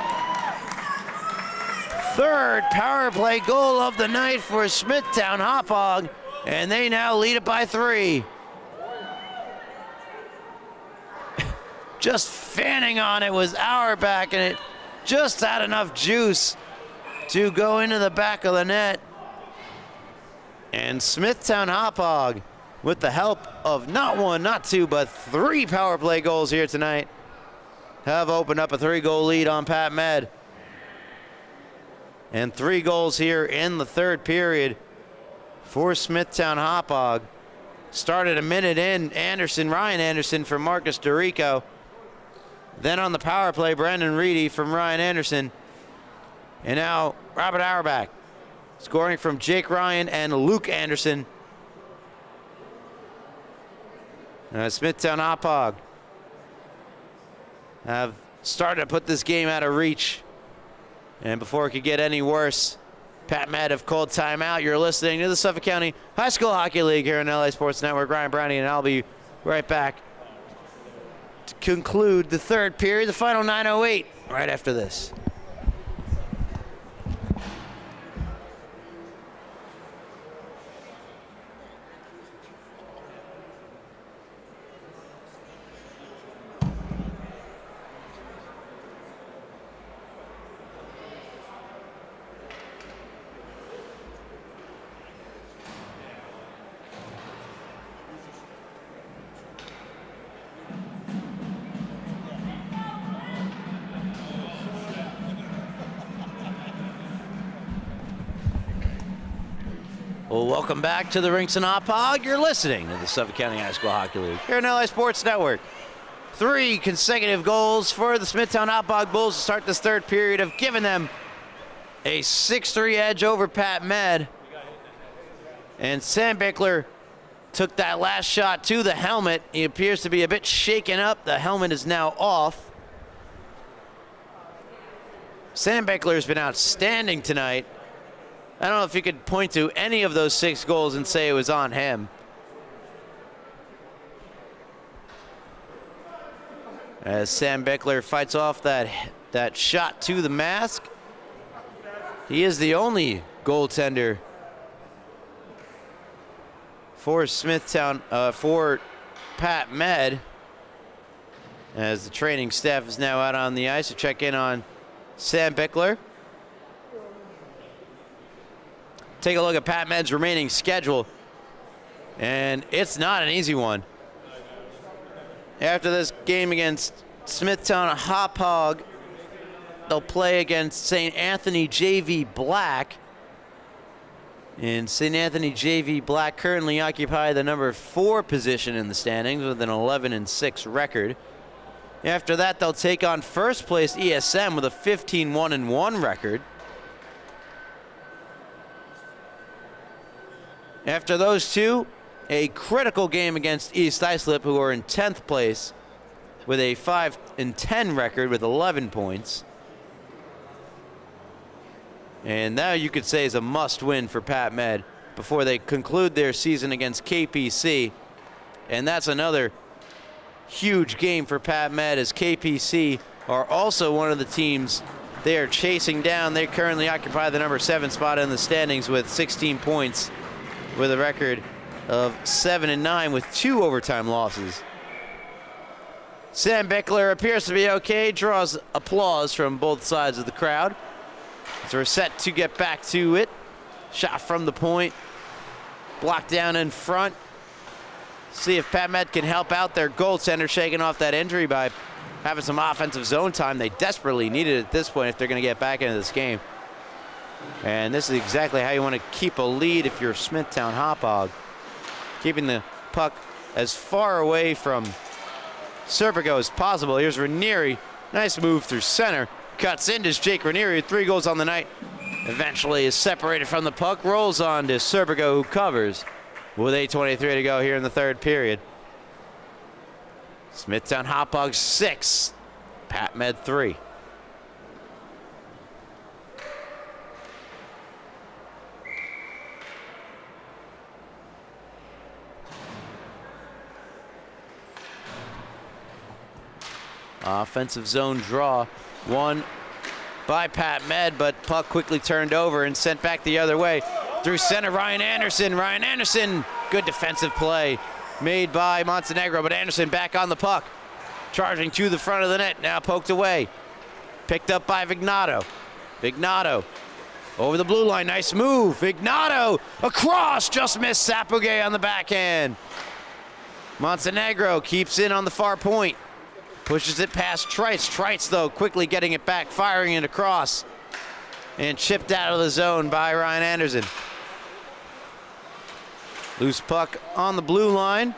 Third power play goal of the night for Smithtown Hauppauge, and they now lead it by 3. Just fanning on it was Auerbach, and it just had enough juice to go into the back of the net. And Smithtown Hauppauge, with the help of not 1, not 2, but 3 power play goals here tonight, have opened up a 3-goal lead on Pat Med. And 3 goals here in the third period for Smithtown Hauppauge. Started a minute in, Ryan Anderson from Marcus DeRico. Then on the power play, Brandon Reedy from Ryan Anderson. And now Robert Auerbach, scoring from Jake Ryan and Luke Anderson. Smithtown Hauppauge have started to put this game out of reach. And before it could get any worse, Pat Med have called timeout. You're listening to the Suffolk County High School Hockey League here on LA Sports Network. Ryan Browning, and I'll be right back to conclude the third period, the final 9:08, right after this. Well, welcome back to the Rinks and Hauppauge. You're listening to the Suffolk County High School Hockey League here on LA Sports Network. 3 consecutive goals for the Smithtown Hauppauge Bulls to start this third period have given them a 6-3 edge over Pat Med. And Sam Bickler took that last shot to the helmet. He appears to be a bit shaken up. The helmet is now off. Sam Bickler's been outstanding tonight. I don't know if you could point to any of those 6 goals and say it was on him. As Sam Bickler fights off that shot to the mask. He is the only goaltender for Smithtown, for Pat Med, as the training staff is now out on the ice to check in on Sam Bickler. Take a look at Pat Med's remaining schedule, and it's not an easy one. After this game against Smithtown Hauppauge, they'll play against St. Anthony JV Black. And St. Anthony JV Black currently occupy the number 4 position in the standings with an 11-6 record. After that, they'll take on first place ESM with a 15-1-1 record. After those two, a critical game against East Islip, who are in 10th place with a 5-10 record with 11 points. And now you could say is a must-win for Pat Med before they conclude their season against KPC. And that's another huge game for Pat Med, as KPC are also one of the teams they are chasing down. They currently occupy the number 7 spot in the standings with 16 points, with a record of 7-9 with 2 overtime losses. Sam Bickler appears to be okay, draws applause from both sides of the crowd. So we're set to get back to it. Shot from the point, blocked down in front. See if Pat Med can help out their goaltender, shaking off that injury by having some offensive zone time. They desperately need it at this point if they're going to get back into this game. And this is exactly how you want to keep a lead if you're Smithtown Hauppauge. Keeping the puck as far away from Serpico as possible. Here's Ranieri. Nice move through center. Cuts into Jake Ranieri, 3 goals on the night. Eventually is separated from the puck. Rolls on to Serpico, who covers with 8:23 to go here in the third period. Smithtown Hauppauge 6, Pat Med 3. Offensive zone draw, won by Pat Med, but puck quickly turned over and sent back the other way. Through center, Ryan Anderson. Ryan Anderson, good defensive play made by Montenegro, but Anderson back on the puck. Charging to the front of the net, now poked away. Picked up by Vignato. Vignato over the blue line, nice move. Vignato across, just missed Hauppauge on the backhand. Montenegro keeps in on the far point. Pushes it past Trites. Trites, though, quickly getting it back, firing it across. And chipped out of the zone by Ryan Anderson. Loose puck on the blue line.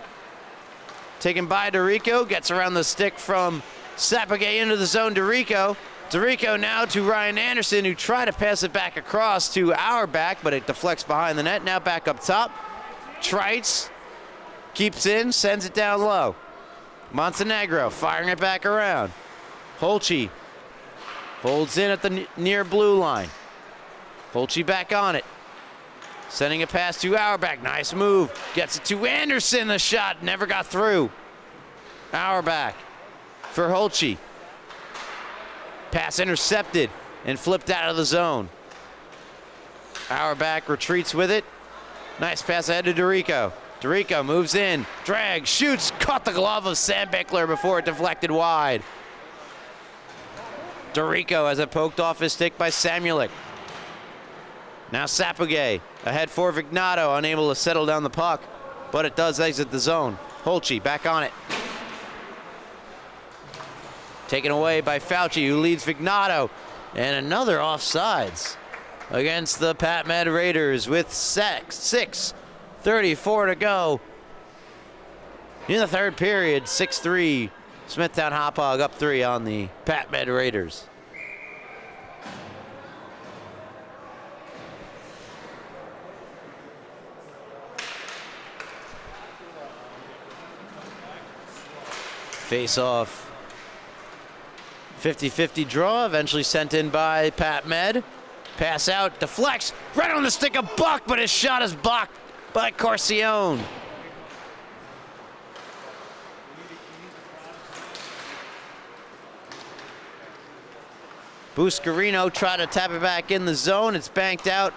Taken by DeRico. Gets around the stick from Hauppauge into the zone. DeRico. DeRico now to Ryan Anderson, who tried to pass it back across to Auerbach, but it deflects behind the net. Now back up top. Trites keeps in, sends it down low. Montenegro firing it back around. Holchi holds in at the near blue line. Holchi back on it. Sending a pass to Auerbach. Nice move. Gets it to Anderson. The shot never got through. Auerbach for Holchi. Pass intercepted and flipped out of the zone. Auerbach retreats with it. Nice pass ahead to DeRico. DeRico moves in, drags, shoots, caught the glove of Sam Bickler before it deflected wide. DeRico has it poked off his stick by Samulik. Now Hauppauge ahead for Vignato, unable to settle down the puck, but it does exit the zone. Holchi back on it. Taken away by Fauci, who leads Vignato, and another offsides. against the Pat Med Raiders with 6:34 to go in the third period. 6-3, Smithtown Hauppauge up 3 on the Pat Med Raiders. Face off. 50-50 draw, eventually sent in by Pat Med. Pass out, deflects, right on the stick of Buck, but his shot is blocked by Corcione. Buscarino tried to tap it back in the zone. It's banked out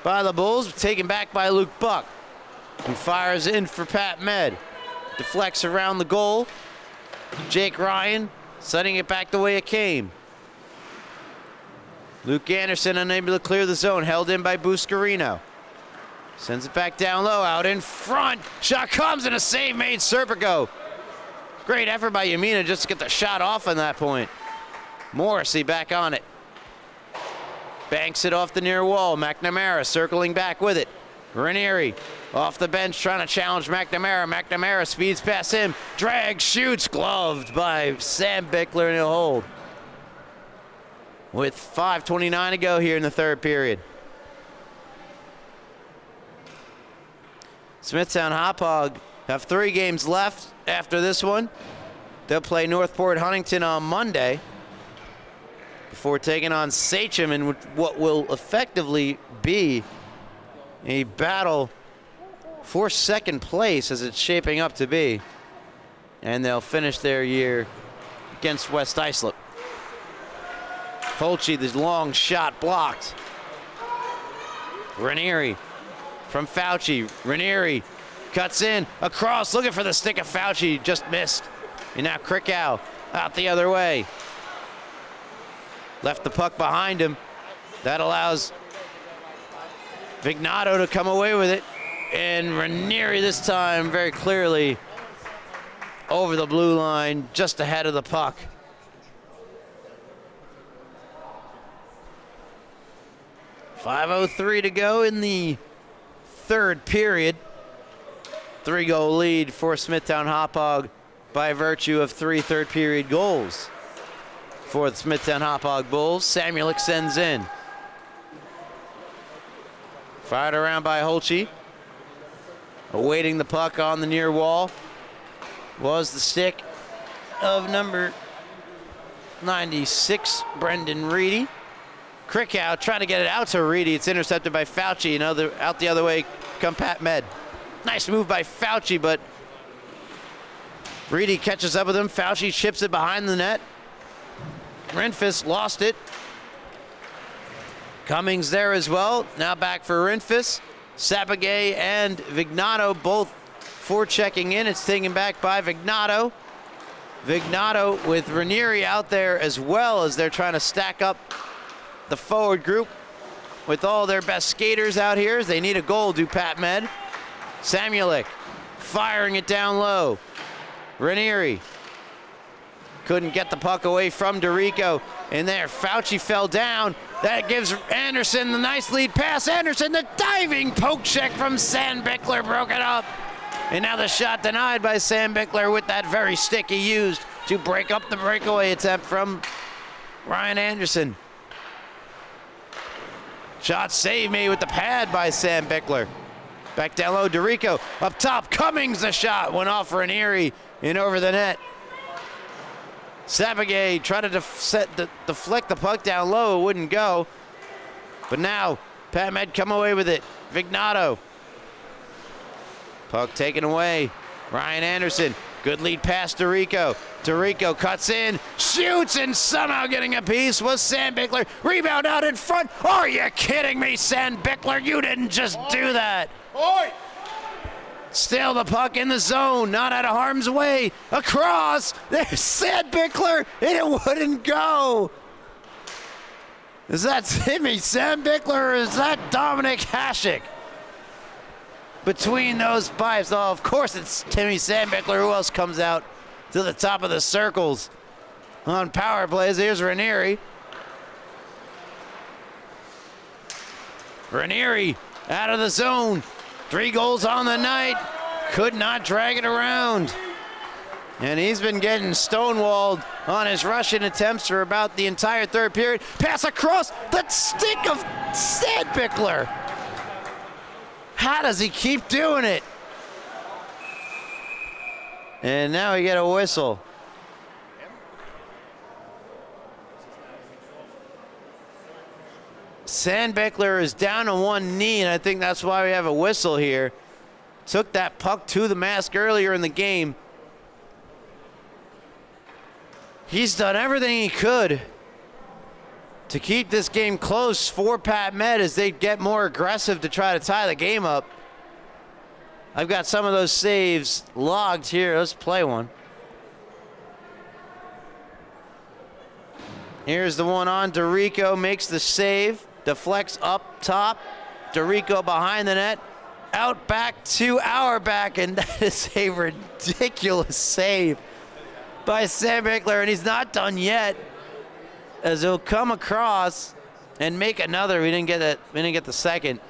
by the Bulls, taken back by Luke Buck, who fires in for Pat Med. Deflects around the goal. Jake Ryan setting it back the way it came. Luke Anderson unable to clear the zone, held in by Buscarino. Sends it back down low, out in front. Shot comes and a save made, Serpico. Great effort by Yamina just to get the shot off on that point. Morrissey back on it. Banks it off the near wall. McNamara circling back with it. Ranieri off the bench trying to challenge McNamara. McNamara speeds past him. Drags, shoots, gloved by Sam Bickler in a hold. With 5:29 to go here in the third period. Smithtown Hauppauge have 3 games left after this one. They'll play Northport Huntington on Monday before taking on Sachem in what will effectively be a battle for second place as it's shaping up to be. And they'll finish their year against West Islip. Holtze, the long shot blocked. Ranieri from Fauci. Ranieri cuts in, across, looking for the stick of Fauci, just missed. And now Krikow out the other way. Left the puck behind him. That allows Vignato to come away with it. And Ranieri this time very clearly over the blue line, just ahead of the puck. .503 to go in the third period. 3-goal lead for Smithtown Hauppauge by virtue of 3 third period goals for the Smithtown Hauppauge Bulls. Samuelic sends in. Fired around by Holtze. Awaiting the puck on the near wall was the stick of number 96, Brendan Reedy. Krikow trying to get it out to Reedy. It's intercepted by Fauci. Out the other way come Pat Med. Nice move by Fauci, but Reedy catches up with him. Fauci chips it behind the net. Renfis lost it. Cummings there as well. Now back for Renfis. Sapagay and Vignato both forechecking in. It's taken back by Vignato. Vignato with Ranieri out there as well as they're trying to stack up the forward group with all their best skaters out here as they need a goal, do Pat Med. Samuelic firing it down low. Ranieri couldn't get the puck away from DeRico. And there, Fauci fell down. That gives Anderson the nice lead pass. Anderson, the diving poke check from Sam Bickler, broke it up. And now the shot denied by Sam Bickler with that very stick he used to break up the breakaway attempt from Ryan Anderson. Shot saved me with the pad by Sam Bickler. Back down low, DeRico up top. Cummings, the shot went off Ranieri and over the net. Sapagay tried to deflect the puck down low, it wouldn't go. But now, Pat Med come away with it. Vignato. Puck taken away. Ryan Anderson, good lead pass to DeRico. DeRico cuts in, shoots, and somehow getting a piece was Sam Bickler. Rebound out in front. Are you kidding me, Sam Bickler? You didn't just do that. Oi! Still the puck in the zone, not out of harm's way. Across, there's Sam Bickler, and it wouldn't go. Is that Timmy Sam Bickler or is that Dominic Hasek? Between those pipes, oh, of course it's Timmy Sam Bickler. Who else comes out to the top of the circles on power plays? Here's Ranieri. Ranieri out of the zone. 3 goals on the night. Could not drag it around. And he's been getting stonewalled on his rushing attempts for about the entire third period. Pass across the stick of Sandbichler. How does he keep doing it? And now we get a whistle. Sandbichler is down on one knee, and I think that's why we have a whistle here. Took that puck to the mask earlier in the game. He's done everything he could to keep this game close for Pat Med as they get more aggressive to try to tie the game up. I've got some of those saves logged here. Let's play one. Here's the one on. DeRico makes the save. Deflects up top. DeRico behind the net. Out back to our back, and that is a ridiculous save by Sandbichler, and he's not done yet, as he'll come across and make another. We didn't get it. We didn't get the second.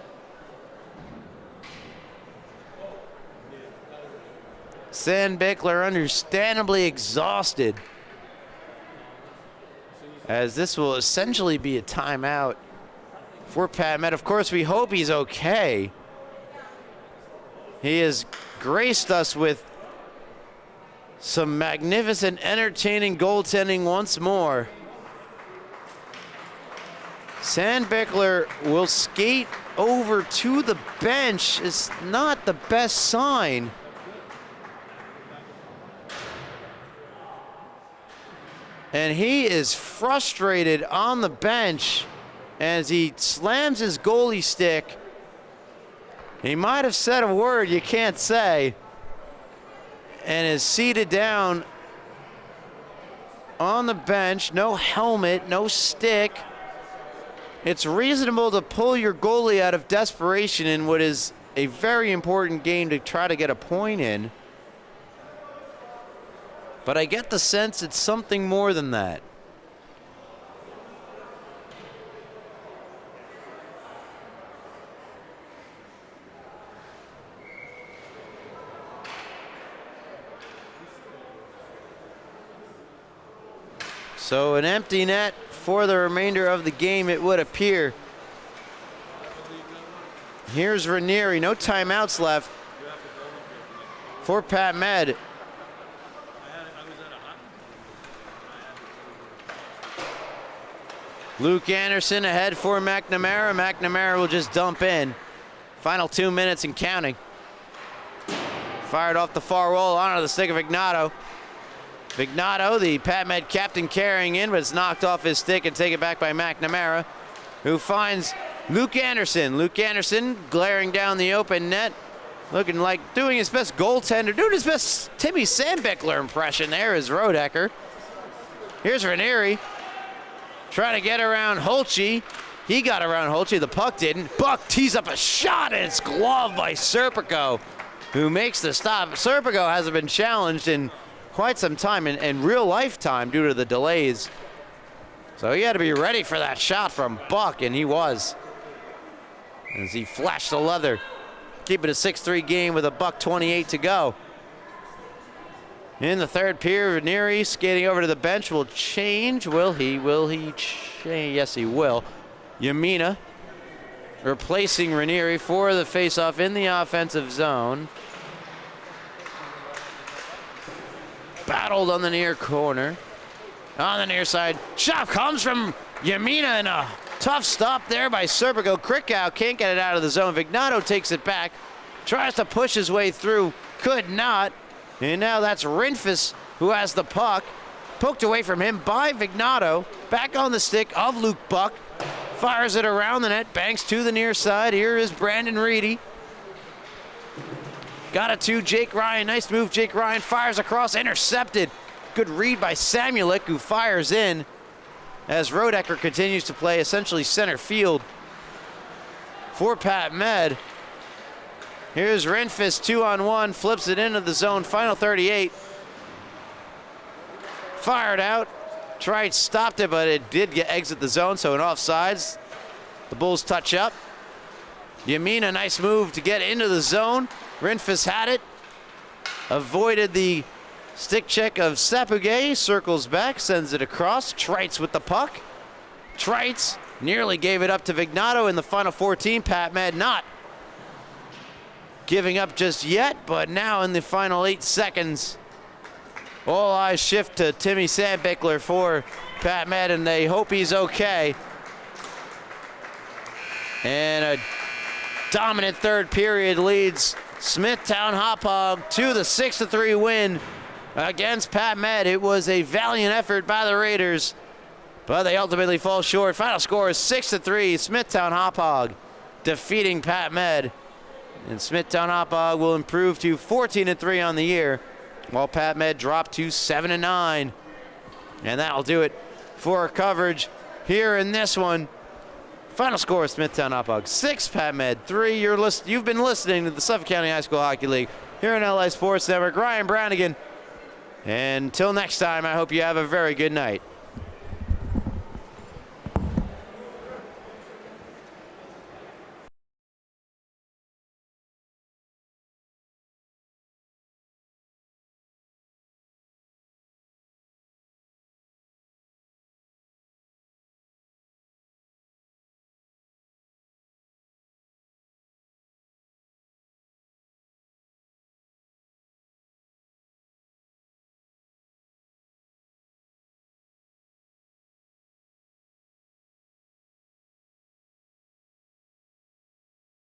Sandbichler understandably exhausted, as this will essentially be a timeout for Pat Met. Of course, we hope he's okay. He has graced us with some magnificent, entertaining goaltending once more. Sandbichler will skate over to the bench. It's not the best sign. And he is frustrated on the bench as he slams his goalie stick. He might have said a word you can't say, and is seated down on the bench. No helmet, no stick. It's reasonable to pull your goalie out of desperation in what is a very important game to try to get a point in. But I get the sense it's something more than that. So an empty net for the remainder of the game, it would appear. Here's Ranieri. No timeouts left for Pat Med. Luke Anderson ahead for McNamara. McNamara will just dump in. Final 2 minutes and counting. Fired off the far wall onto the stick of Vignato. Vignato, the Pat Med captain, carrying in, but it's knocked off his stick and taken back by McNamara, who finds Luke Anderson. Luke Anderson glaring down the open net, looking like doing his best goaltender, doing his best Timmy Sandbichler impression there is Rodecker. Here's Ranieri, trying to get around Holtzy. He got around Holtzy, the puck didn't. Buck tees up a shot, and it's gloved by Serpico, who makes the stop. Serpico hasn't been challenged in quite some time, in real lifetime, due to the delays. So he had to be ready for that shot from Buck, and he was, as he flashed the leather. Keep it a 6-3 game with $1:28 to go. In the third period, Ranieri skating over to the bench will change. Will he change? Yes, he will. Yamina replacing Ranieri for the faceoff in the offensive zone. Battled on the near corner. On the near side, shot comes from Yamina, and a tough stop there by Serpico. Krikow can't get it out of the zone. Vignato takes it back, tries to push his way through, could not. And now that's Rinfus who has the puck. Poked away from him by Vignato. Back on the stick of Luke Buck. Fires it around the net, banks to the near side. Here is Brandon Reedy. Got it to Jake Ryan. Nice move, Jake Ryan. Fires across, intercepted. Good read by Samulik, who fires in as Rodecker continues to play essentially center field for Pat Med. Here's Renfis 2-on-1, flips it into the zone. Final 38. Fired out. Tried, stopped it, but it did exit the zone, so an offsides. The Bulls touch up. Yamina, nice move to get into the zone. Rinfus had it. Avoided the stick check of Hauppauge. Circles back, sends it across. Trites with the puck. Trites nearly gave it up to Vignato in the final 14. Pat Med not giving up just yet, but now in the final 8 seconds, all eyes shift to Timmy Sandbickler for Pat Med, and they hope he's okay. And a dominant third period leads Smithtown Hauppauge to the 6-3 win against Pat Med. It was a valiant effort by the Raiders, but they ultimately fall short. Final score is 6-3. Smithtown Hauppauge defeating Pat Med. And Smithtown Hauppauge will improve to 14-3 on the year, while Pat Med dropped to 7-9. And that'll do it for our coverage here in this one. Final score, Smithtown Hauppauge 6, Pat Med 3. You've been listening to the Suffolk County High School Hockey League here on LA Sports Network. Ryan Brownigan. And until next time, I hope you have a very good night.